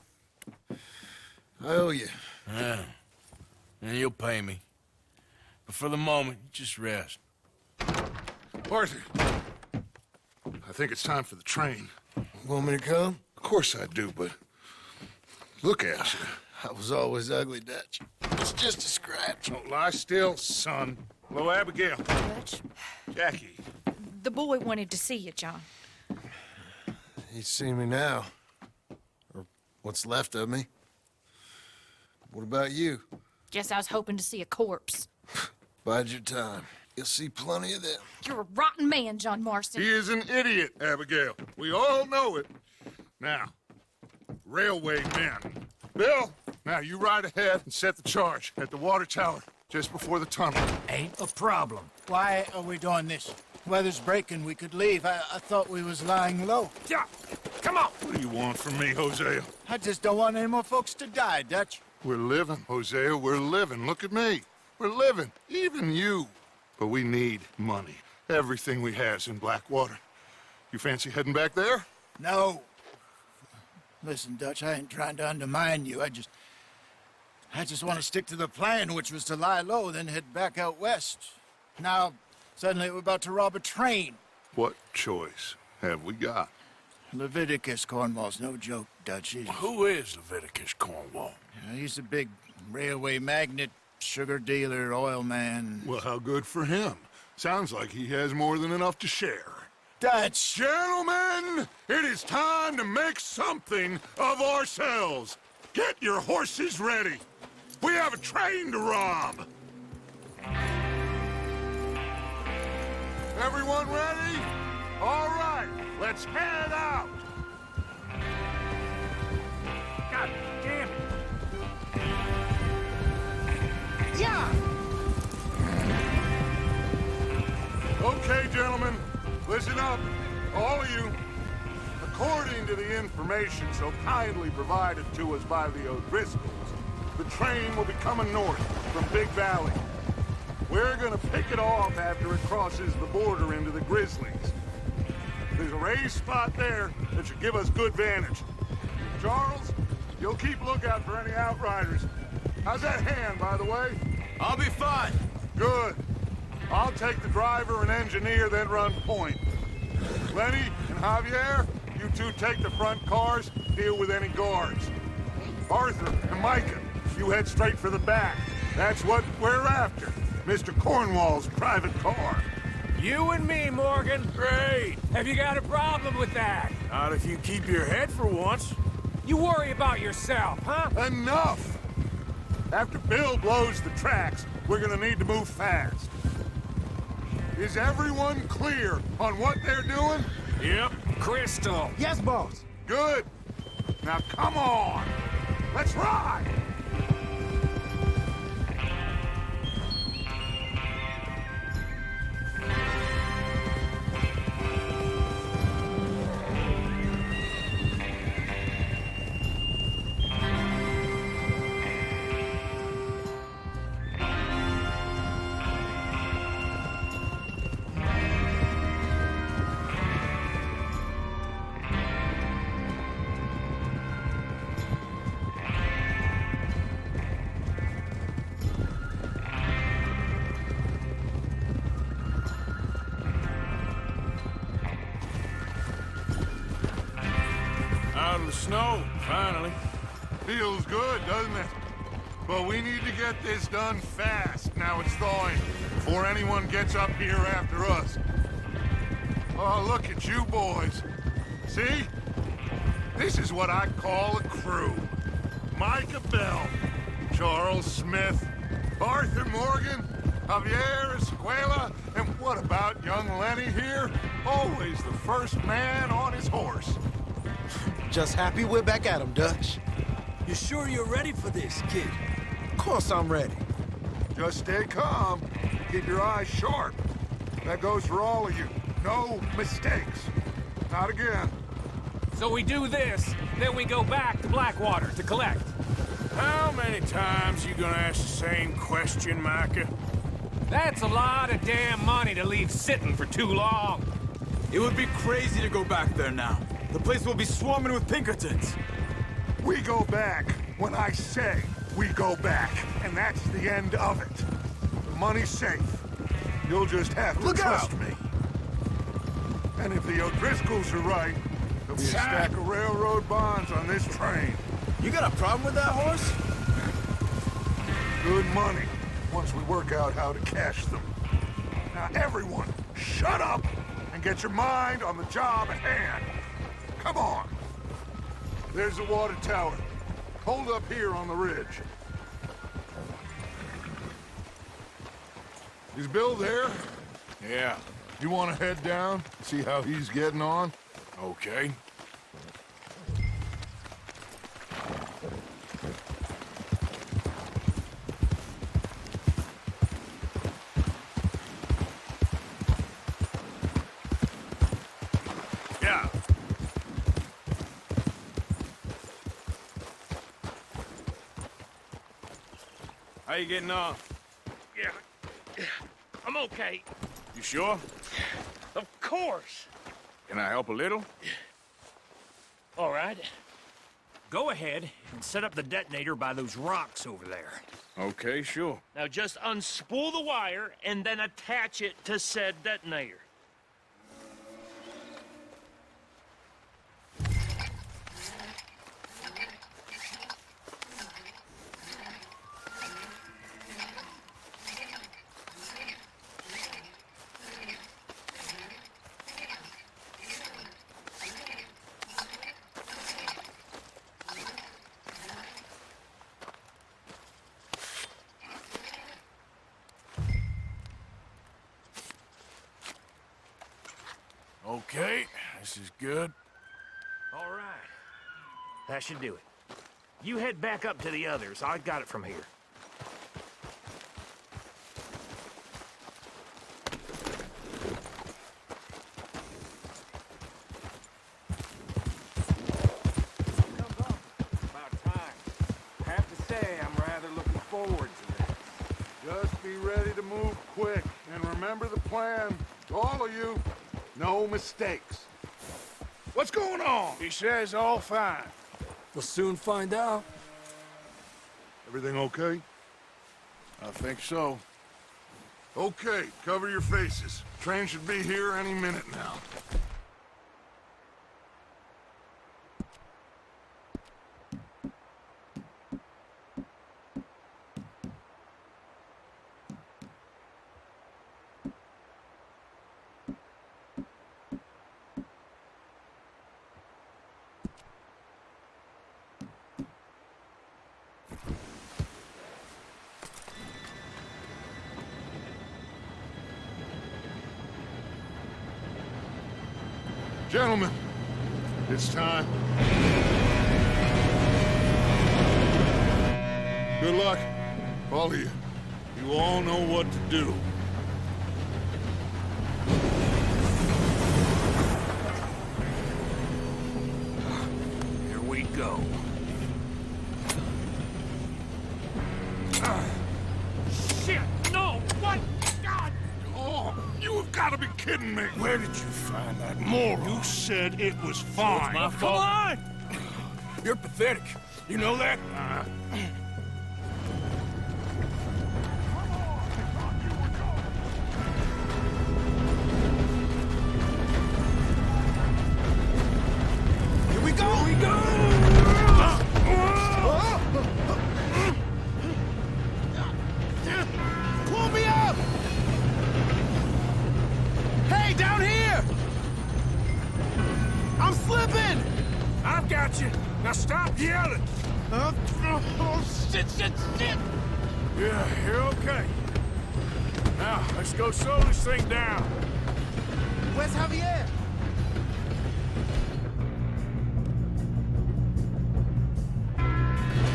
I owe you. Yeah. And you'll pay me. But for the moment, just rest. Arthur, I think it's time for the train. Want me to come? Of course I do, but look at you. I was always ugly, Dutch. It's just a scratch. Don't lie still, son. Hello, Abigail. Dutch, Jackie. the boy wanted to see you, John. He's seen me now. Or what's left of me. What about you? Guess I was hoping to see a corpse. Bide your time. You'll see plenty of them. You're a rotten man, John Marston. He is an idiot, Abigail. We all know it. Now, railway men. Bill, now you ride ahead and set the charge at the water tower just before the tunnel. Ain't a problem. Why are we doing this? Weather's breaking. We could leave. I thought we was lying low. Yeah, come on. What do you want from me, Hosea? I just don't want any more folks to die, Dutch. We're living, Hosea. We're living. Look at me. We're living. Even you. But we need money. Everything we has in Blackwater. You fancy heading back there? No. Listen, Dutch, I ain't trying to undermine you. I just want to stick to the plan, which was to lie low, then head back out west. Now, suddenly we're about to rob a train. What choice have we got? Leviticus Cornwall's no joke, Dutch. Who is Leviticus Cornwall? He's a big railway magnate, sugar dealer, oil man. Well, how good for him. Sounds like he has more than enough to share. Dutch! Gentlemen, it is time to make something of ourselves. Get your horses ready. We have a train to rob. Everyone ready? All right, let's head out. God damn it. Yeah! Okay, gentlemen, listen up, all of you. According to the information so kindly provided to us by the O'Driscolls, the train will be coming north from Big Valley. We're gonna pick it off after it crosses the border into the Grizzlies. There's a raised spot there that should give us good vantage. Charles, you'll keep lookout for any outriders. How's that hand, by the way? I'll be fine. Good. I'll take the driver and engineer, then run point. Lenny and Javier, you two take the front cars, deal with any guards. Arthur and Micah, you head straight for the back. That's what we're after. Mr. Cornwall's private car. You and me, Morgan. Great. Have you got a problem with that? Not if you keep your head for once. You worry about yourself, huh? Enough! After Bill blows the tracks, we're gonna need to move fast. Is everyone clear on what they're doing? Yep. Crystal. Yes, boss. Good. Now come on. Let's ride. Out of the snow, finally. Feels good, doesn't it? But we need to get this done fast, now it's thawing, before anyone gets up here after us. Oh, look at you boys. See? This is what I call a crew. Micah Bell, Charles Smith, Arthur Morgan, Javier Escuela, and what about young Lenny here? Always the first man on his horse. Just happy we're back at 'em, Dutch. You sure you're ready for this, kid? Of course I'm ready. Just stay calm. Keep your eyes sharp. That goes for all of you. No mistakes. Not again. So we do this, then we go back to Blackwater to collect. How many times you gonna ask the same question, Micah? That's a lot of damn money to leave sitting for too long. It would be crazy to go back there now. The place will be swarming with Pinkertons. We go back when I say we go back, and that's the end of it. The money's safe. You'll just have to trust me. And if the O'Driscolls are right, there'll be a stack of railroad bonds on this train. You got a problem with that horse? Good money, once we work out how to cash them. Now everyone, shut up and get your mind on the job at hand. Come on. There's the water tower. Hold up here on the ridge. Is Bill there? Yeah. You want to head down, see how he's getting on? Okay. How you getting on? Yeah. I'm okay. You sure? Of course. Can I help a little? All right. Go ahead and set up the detonator by those rocks over there. Okay, sure. Now just unspool the wire and then attach it to said detonator. Okay, this is good. All right. That should do it. You head back up to the others. I got it from here. About time. I have to say, I'm rather looking forward to this. Just be ready to move quick, and remember the plan. All of you, no mistakes. What's going on? He says all fine. We'll soon find out. Everything okay? I think so. Okay, cover your faces. Train should be here any minute now. Gentlemen, it's time. Good luck, all of you. You all know what to do. Here we go. Shit! No! What? God! Oh, you have got to be kidding me. Where did you find that moron? You said it was fine. My fault. Come on! You're pathetic. You know that? Here we go! Here we go! Pull me up! Hey, down here! I'm slipping! I've got you. Now stop yelling. Oh, shit! Yeah, you're okay. Now, let's go slow this thing down. Where's Javier?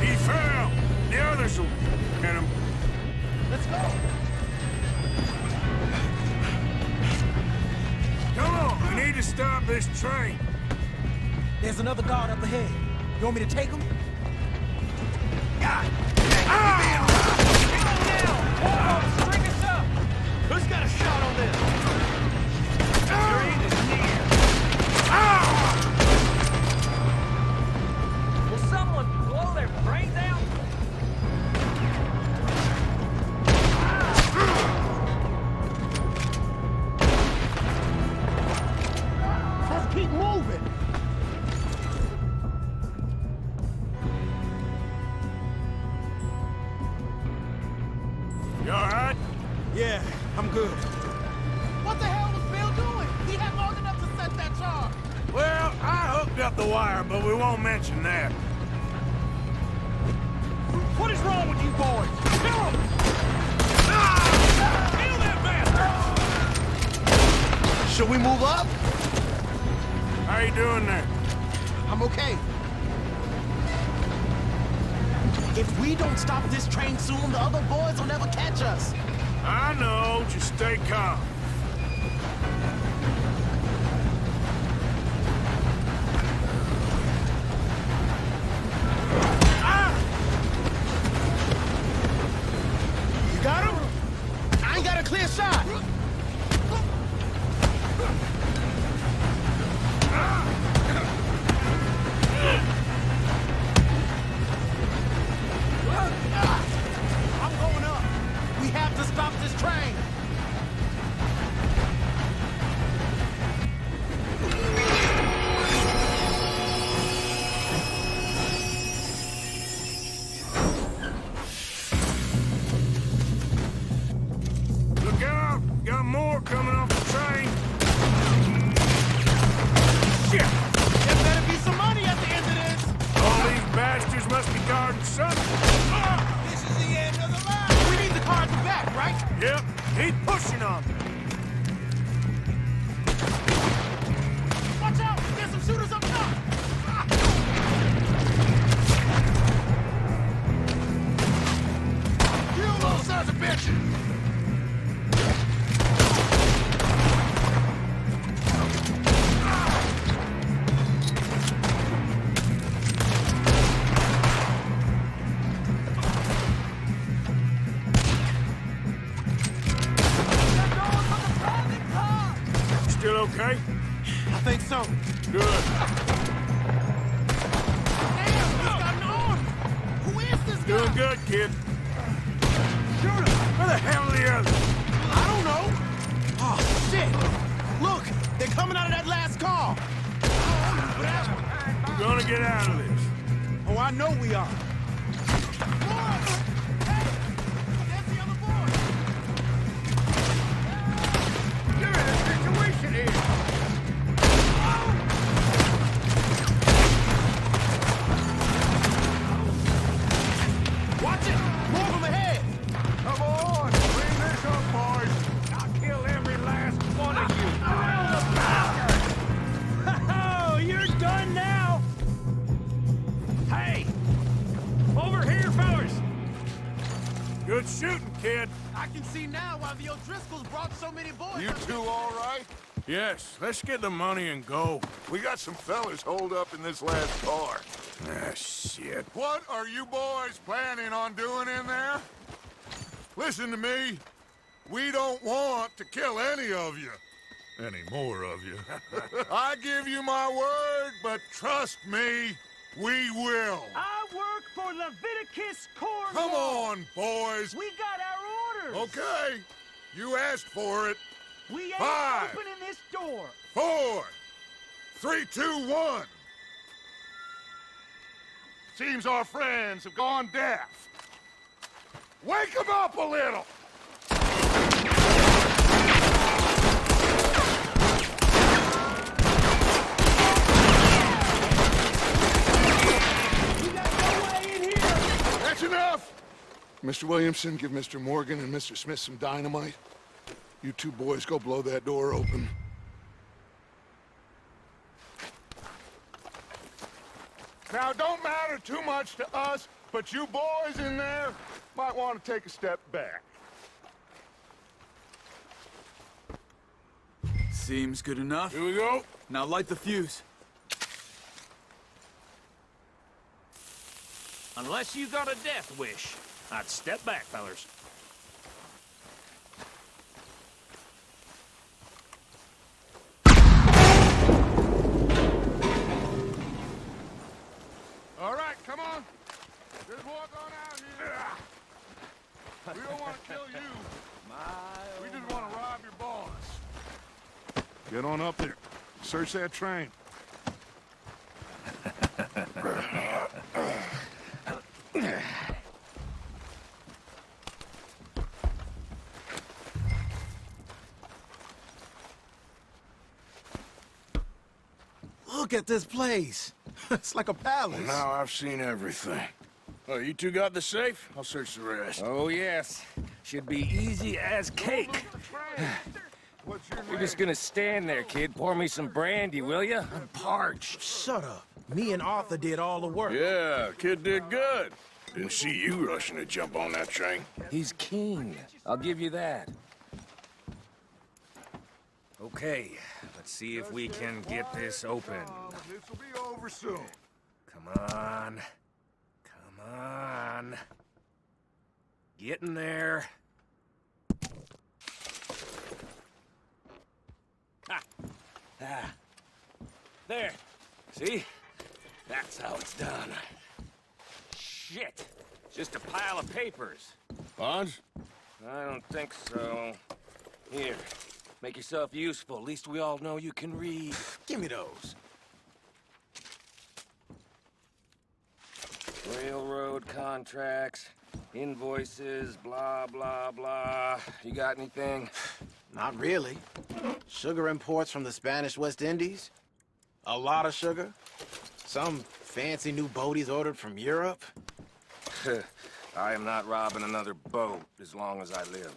He fell. The others will get him. Let's go! Come on, we need to stop this train. There's another guard up ahead. You want me to take him? Who's got a shot on this? Your end is near. Will someone blow their brains out? Let's keep moving! You all right? Yeah, I'm good. What the hell was Bill doing? He had long enough to set that charge. Well, I hooked up the wire, but we won't mention that. What is wrong with you boys? Kill him! Kill that bastard! Should we move up? How you doing there? I'm okay. If we don't stop this train soon, the other boys will never catch us. I know, just stay calm. Yep, keep pushing on me. Watch out! There's some shooters up top! You little sons of bitches! Still okay? I think so. Good. Damn, he's got an arm! Who is this guy? Doing good, kid. Shoot him! Where the hell are the others? I don't know. Oh, shit! Look, they're coming out of that last car. We're gonna get out of this. Oh, I know we are. Watch it! Move them ahead! Come on! Bring this up, boys! I'll kill every last one of you! Oh, you're done now! Hey! Over here, fellas! Good shooting, kid. I can see now why the O'Driscolls brought so many boys. You two all right? Yes, let's get the money and go. We got some fellas holed up in this last car. Ah, shit. What are you boys planning on doing in there? Listen to me. We don't want to kill any of you. Any more of you. I give you my word, but trust me, we will. I work for Leviticus Corps. Come on, boys. We got our orders. Okay. You asked for it. We ain't 5, opening this door. 4, 3, 2, 1. Seems our friends have gone deaf. Wake them up a little! That's enough! Mr. Williamson, give Mr. Morgan and Mr. Smith some dynamite. You two boys go blow that door open. Now, it don't matter too much to us, but you boys in there might want to take a step back. Seems good enough. Here we go. Now light the fuse. Unless you got a death wish, I'd step back, fellers. All right, come on. Just walk on out here. We don't want to kill you. We just want to rob your boss. Get on up there. Search that train. Look at this place. It's like a palace. Now I've seen everything. Oh, you two got the safe? I'll search the rest. Oh, yes. Should be easy as cake. You're just gonna stand there, kid. Pour me some brandy, will you? I'm parched. Shut up. Me and Arthur did all the work. Yeah, kid did good. Didn't see you rushing to jump on that train. He's keen. I'll give you that. Okay, let's see if we can get this open. This'll be over soon. Come on. Come on. Get in there. There. See? That's how it's done. Shit. Just a pile of papers. Bonds? I don't think so. Here. Make yourself useful. At least we all know you can read. Give me those. Railroad contracts, invoices, blah, blah, blah. You got anything? Not really. Sugar imports from the Spanish West Indies. A lot of sugar. Some fancy new boat he's ordered from Europe. I am not robbing another boat as long as I live.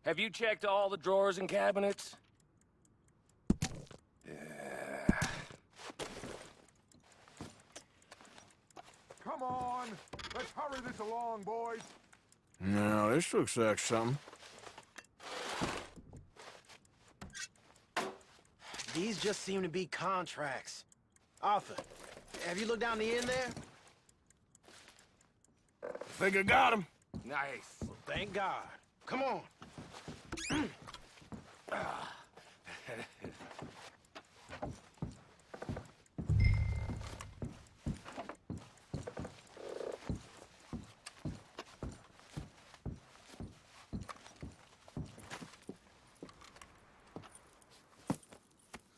Have you checked all the drawers and cabinets? Come on! Let's hurry this along, boys! Now, this looks like something. These just seem to be contracts. Arthur, have you looked down the end there? Think I got him. Nice. Well, thank God. Come on.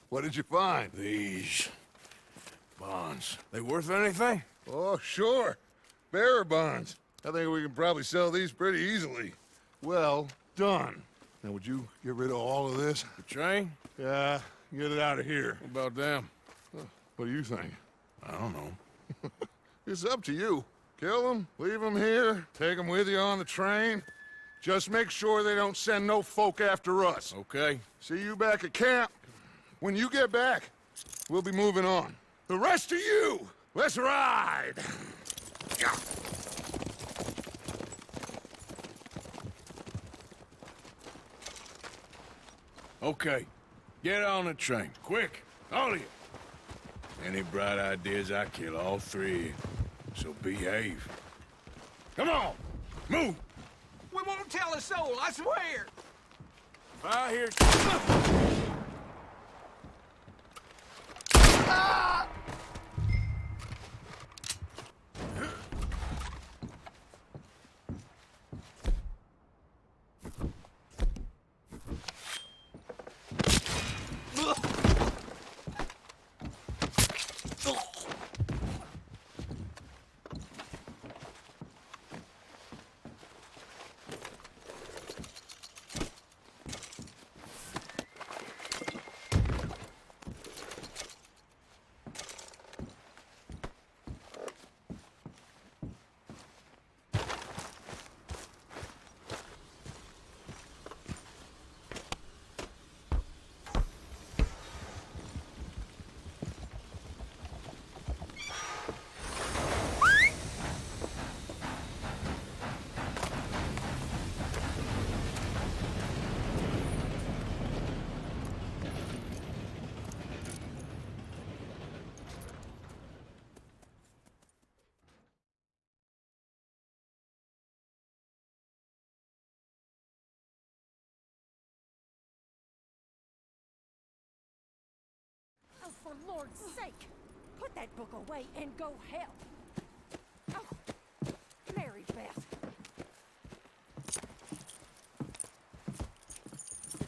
What did you find? These bonds. They worth anything? Oh, sure. Bearer bonds. I think we can probably sell these pretty easily. Well done. Now, would you get rid of all of this? The train? Yeah, get it out of here. What about them? What do you think? I don't know. It's up to you. Kill them, leave them here, take them with you on the train. Just make sure they don't send no folk after us. Okay. See you back at camp. When you get back, we'll be moving on. The rest of you, let's ride! Okay. Get on the train. Quick. All of you. Any bright ideas, I kill all three. So behave. Come on. Move. We won't tell a soul, I swear! If I hear... Oh, for Lord's sake! Put that book away and go help! Oh, Mary Beth.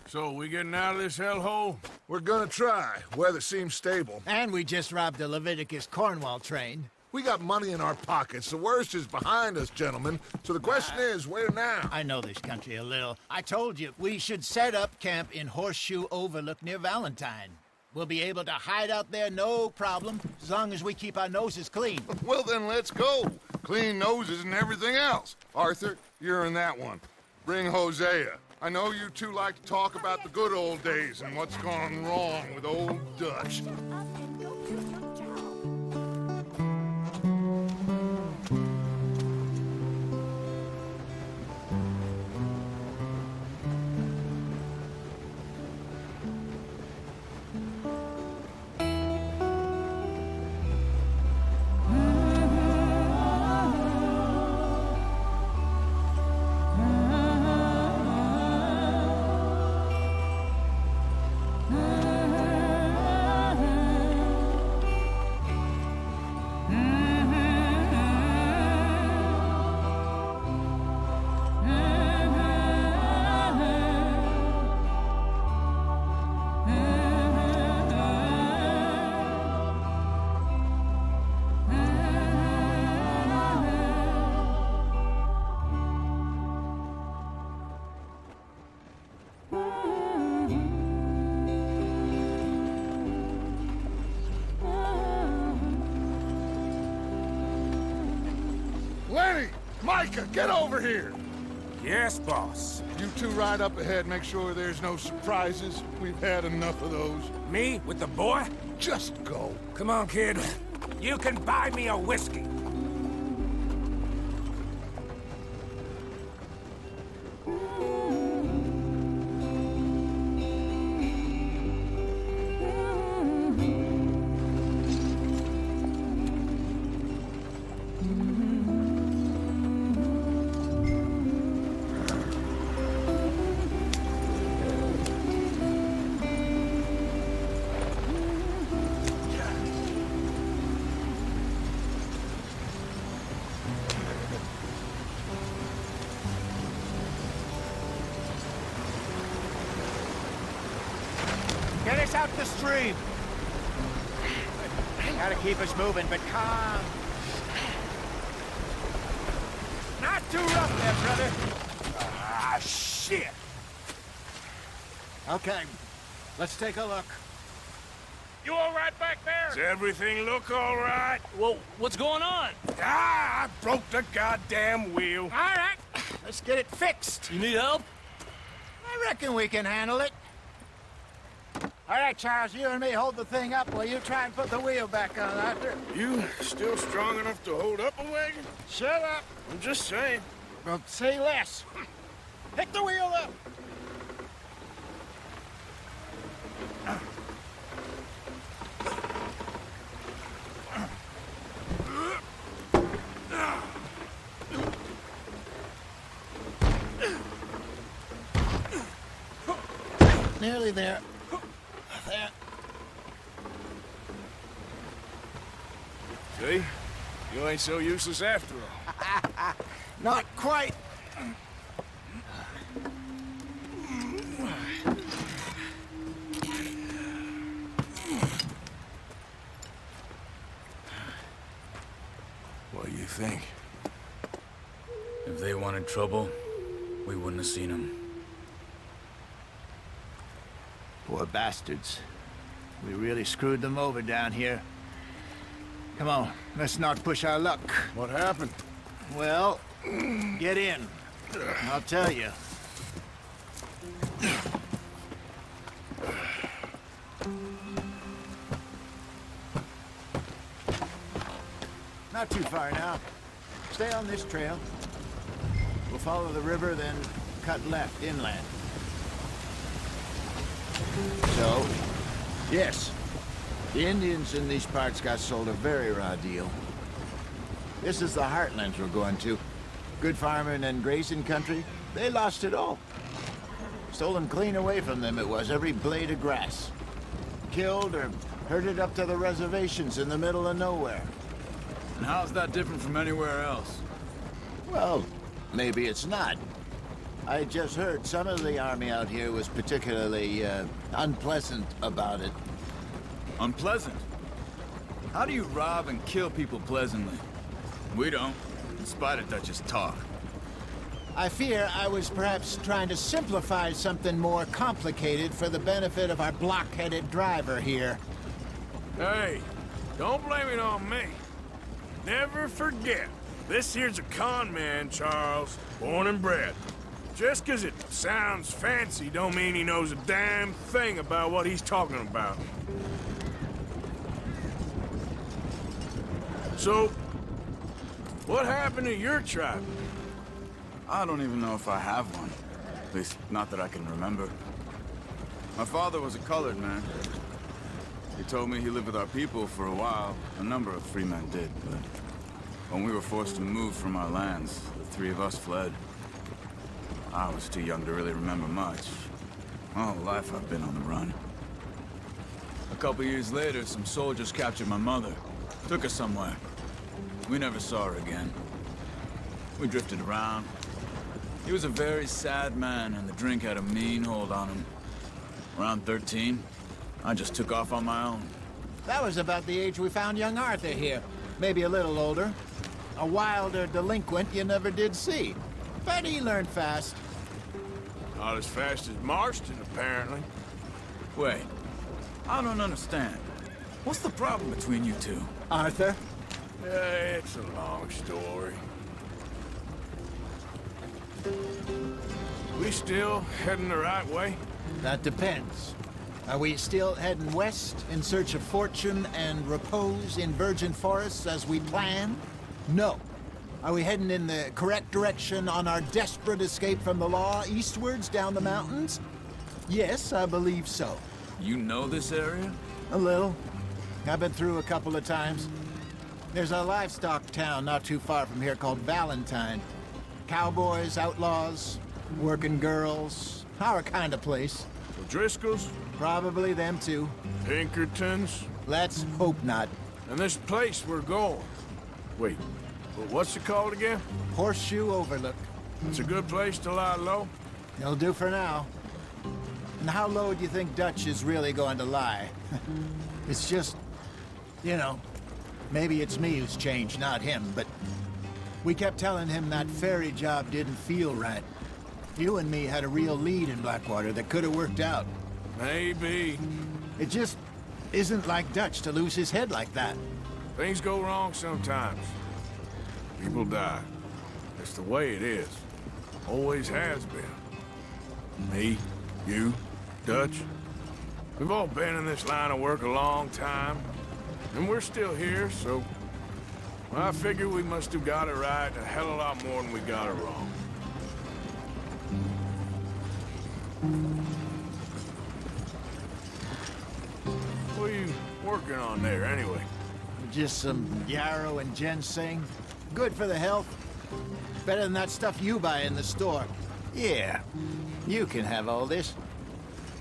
So, we getting out of this hellhole? We're gonna try. Weather seems stable. And we just robbed a Leviticus Cornwall train. We got money in our pockets. The worst is behind us, gentlemen. So the question is, where now? I know this country a little. I told you, we should set up camp in Horseshoe Overlook near Valentine. We'll be able to hide out there no problem, as long as we keep our noses clean. Well, then let's go. Clean noses and everything else. Arthur, you're in that one. Bring Hosea. I know you two like to talk about the good old days and what's gone wrong with old Dutch. Lenny! Micah, get over here! Yes, boss. You two ride up ahead, make sure there's no surprises. We've had enough of those. Me with the boy? Just go. Come on, kid. You can buy me a whiskey. Get us out the stream. Gotta keep us moving, but calm. Not too rough there, brother. Ah, shit. Okay, let's take a look. You all right back there? Does everything look all right? Well, what's going on? Ah, I broke the goddamn wheel. All right, let's get it fixed. You need help? I reckon we can handle it. All right, Charles, you and me hold the thing up while you try and put the wheel back on, Arthur. You still strong enough to hold up a wagon? Shut up. I'm just saying. Well, say less. Pick the wheel up. Nearly there. There. See? You ain't so useless after all. Not quite. What do you think? If they wanted trouble, we wouldn't have seen them. Poor bastards. We really screwed them over down here. Come on, let's not push our luck. What happened? Well, get in. I'll tell you. Not too far now. Stay on this trail. We'll follow the river, then cut left inland. So, yes, the Indians in these parts got sold a very raw deal. This is the heartlands we're going to. Good farming and grazing country, they lost it all. Stolen clean away from them it was, every blade of grass. Killed or herded up to the reservations in the middle of nowhere. And how's that different from anywhere else? Well, maybe it's not. I just heard some of the army out here was particularly, unpleasant about it. Unpleasant? How do you rob and kill people pleasantly? We don't, in spite of Dutch's talk. I fear I was perhaps trying to simplify something more complicated for the benefit of our blockheaded driver here. Hey, don't blame it on me. Never forget, this here's a con man, Charles, born and bred. Just 'cause it sounds fancy don't mean he knows a damn thing about what he's talking about. So, what happened to your tribe? I don't even know if I have one. At least, not that I can remember. My father was a colored man. He told me he lived with our people for a while. A number of free men did, but when we were forced to move from our lands, the three of us fled. I was too young to really remember much. My whole life I've been on the run. A couple years later, some soldiers captured my mother. Took her somewhere. We never saw her again. We drifted around. He was a very sad man, and the drink had a mean hold on him. Around 13, I just took off on my own. That was about the age we found young Arthur here. Maybe a little older. A wilder delinquent you never did see. But he learned fast. Not as fast as Marston, apparently. Wait, I don't understand. What's the problem between you two? Arthur? It's a long story. We still heading the right way? That depends. Are we still heading west in search of fortune and repose in virgin forests as we planned? No. Are we heading in the correct direction on our desperate escape from the law eastwards down the mountains? Yes, I believe so. You know this area? A little. I've been through a couple of times. There's a livestock town not too far from here called Valentine. Cowboys, outlaws, working girls, our kind of place. O'Driscoll's? Probably them too. Pinkertons? Let's hope not. And this place we're going. Wait, but what's it called again? Horseshoe Overlook. It's a good place to lie low? It'll do for now. And how low do you think Dutch is really going to lie? It's just, you know, maybe it's me who's changed, not him, but we kept telling him that ferry job didn't feel right. You and me had a real lead in Blackwater that could have worked out. Maybe. It just isn't like Dutch to lose his head like that. Things go wrong sometimes. People die. It's the way it is. Always has been. Me, you, Dutch. We've all been in this line of work a long time. And we're still here, so... I figure we must have got it right a hell of a lot more than we got it wrong. What are you working on there, anyway? Just some yarrow and ginseng. Good for the health. Better than that stuff you buy in the store. Yeah, you can have all this.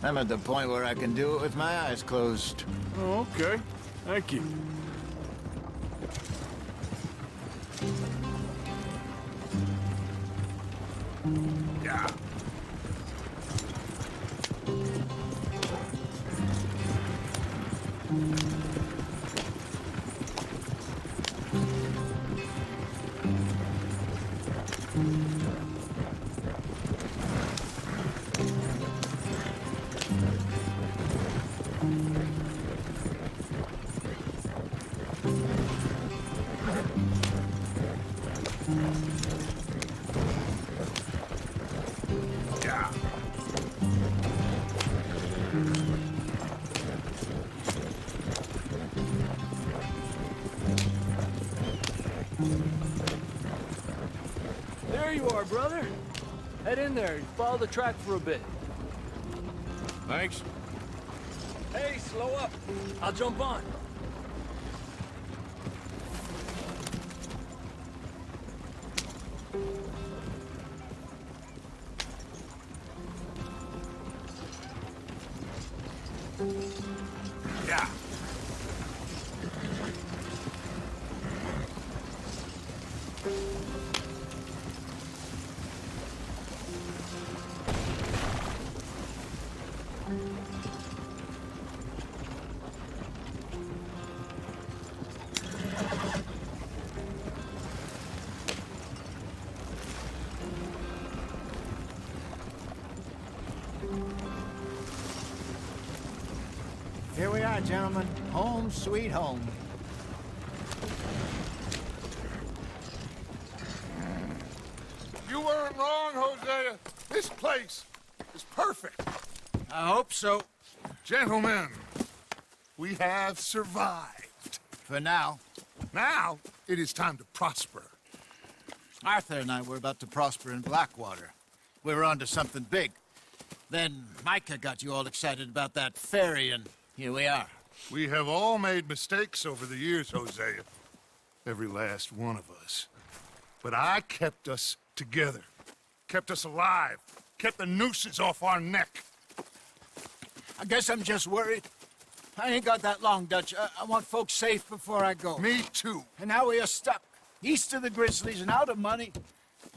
I'm at the point where I can do it with my eyes closed. Oh, okay. Thank you. Yeah. There you are, brother. Head in there and follow the track for a bit. Thanks. Hey, slow up. I'll jump on. Yeah. Here we are, gentlemen. Home sweet home. You weren't wrong, Hosea. This place is perfect. I hope so. Gentlemen, we have survived. For now. Now, it is time to prosper. Arthur and I were about to prosper in Blackwater. We were onto something big. Then Micah got you all excited about that ferry, and here we are. We have all made mistakes over the years, Hosea. Every last one of us. But I kept us together. Kept us alive. Kept the nooses off our neck. I guess I'm just worried. I ain't got that long, Dutch. I want folks safe before I go. Me too. And now we are stuck, east of the Grizzlies and out of money,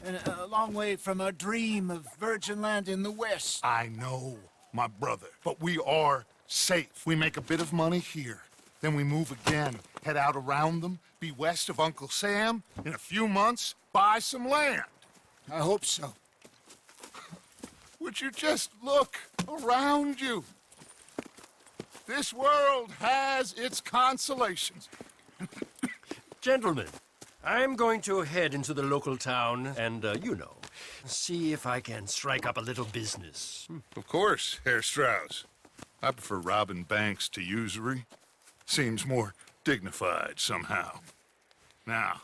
and a long way from our dream of virgin land in the west. I know, my brother, but we are safe. We make a bit of money here, then we move again, head out around them, be west of Uncle Sam, in a few months, buy some land. I hope so. Would you just look around you? This world has its consolations. Gentlemen, I'm going to head into the local town and, See if I can strike up a little business. Of course, Herr Strauss. I prefer robbing banks to usury. Seems more dignified somehow. Now,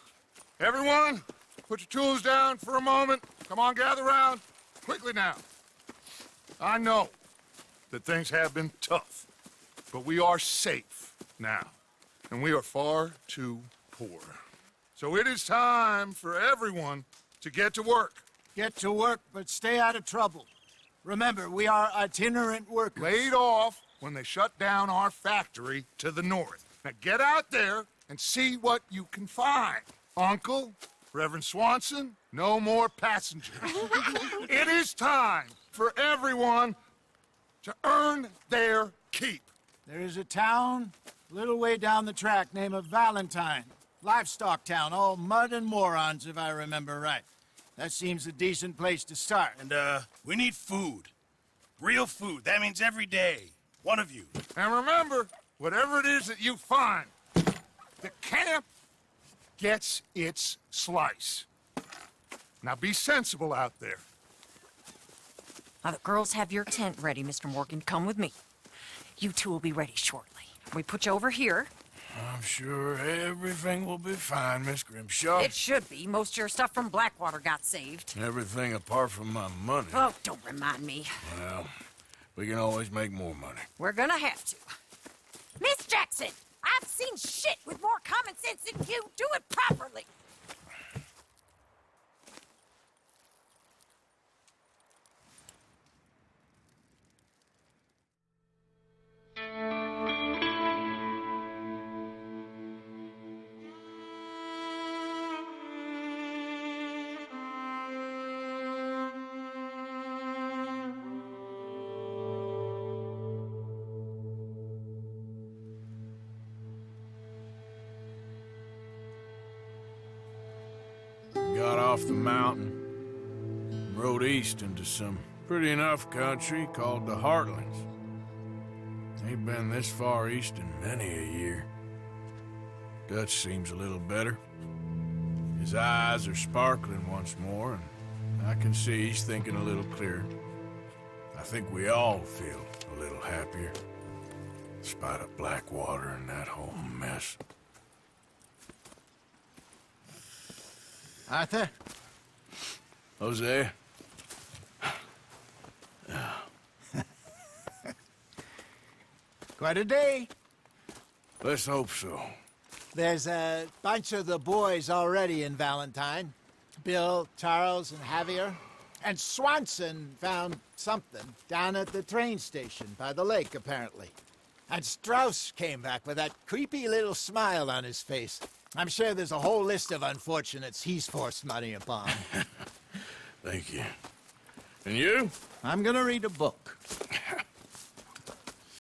everyone, put your tools down for a moment. Come on, gather round. Quickly now. I know that things have been tough, but we are safe now, and we are far too poor. So it is time for everyone to get to work. Get to work, but stay out of trouble. Remember, we are itinerant workers. Laid off when they shut down our factory to the north. Now get out there and see what you can find. Uncle, Reverend Swanson, no more passengers. It is time for everyone to earn their keep. There is a town a little way down the track named Valentine. Livestock town, all mud and morons, if I remember right. That seems a decent place to start. And, we need food. Real food. That means every day. One of you. And remember, whatever it is that you find, the camp gets its slice. Now be sensible out there. Now, the girls have your tent ready, Mr. Morgan. Come with me. You two will be ready shortly. We put you over here. I'm sure everything will be fine, Miss Grimshaw. It should be. Most of your stuff from Blackwater got saved. Everything apart from my money. Oh, don't remind me. Well, we can always make more money. We're gonna have to. Miss Jackson, I've seen shit with more common sense than you. Do it properly. Got off the mountain, rode east into some pretty enough country called the Heartlands. Ain't been this far east in many a year. Dutch seems a little better. His eyes are sparkling once more, and I can see he's thinking a little clearer. I think we all feel a little happier, in spite of Blackwater and that whole mess. Arthur? Hosea? Quite a day. Let's hope so. There's a bunch of the boys already in Valentine. Bill, Charles, and Javier. And Swanson found something down at the train station by the lake, apparently. And Strauss came back with that creepy little smile on his face. I'm sure there's a whole list of unfortunates he's forced money upon. Thank you. And you? I'm gonna read a book.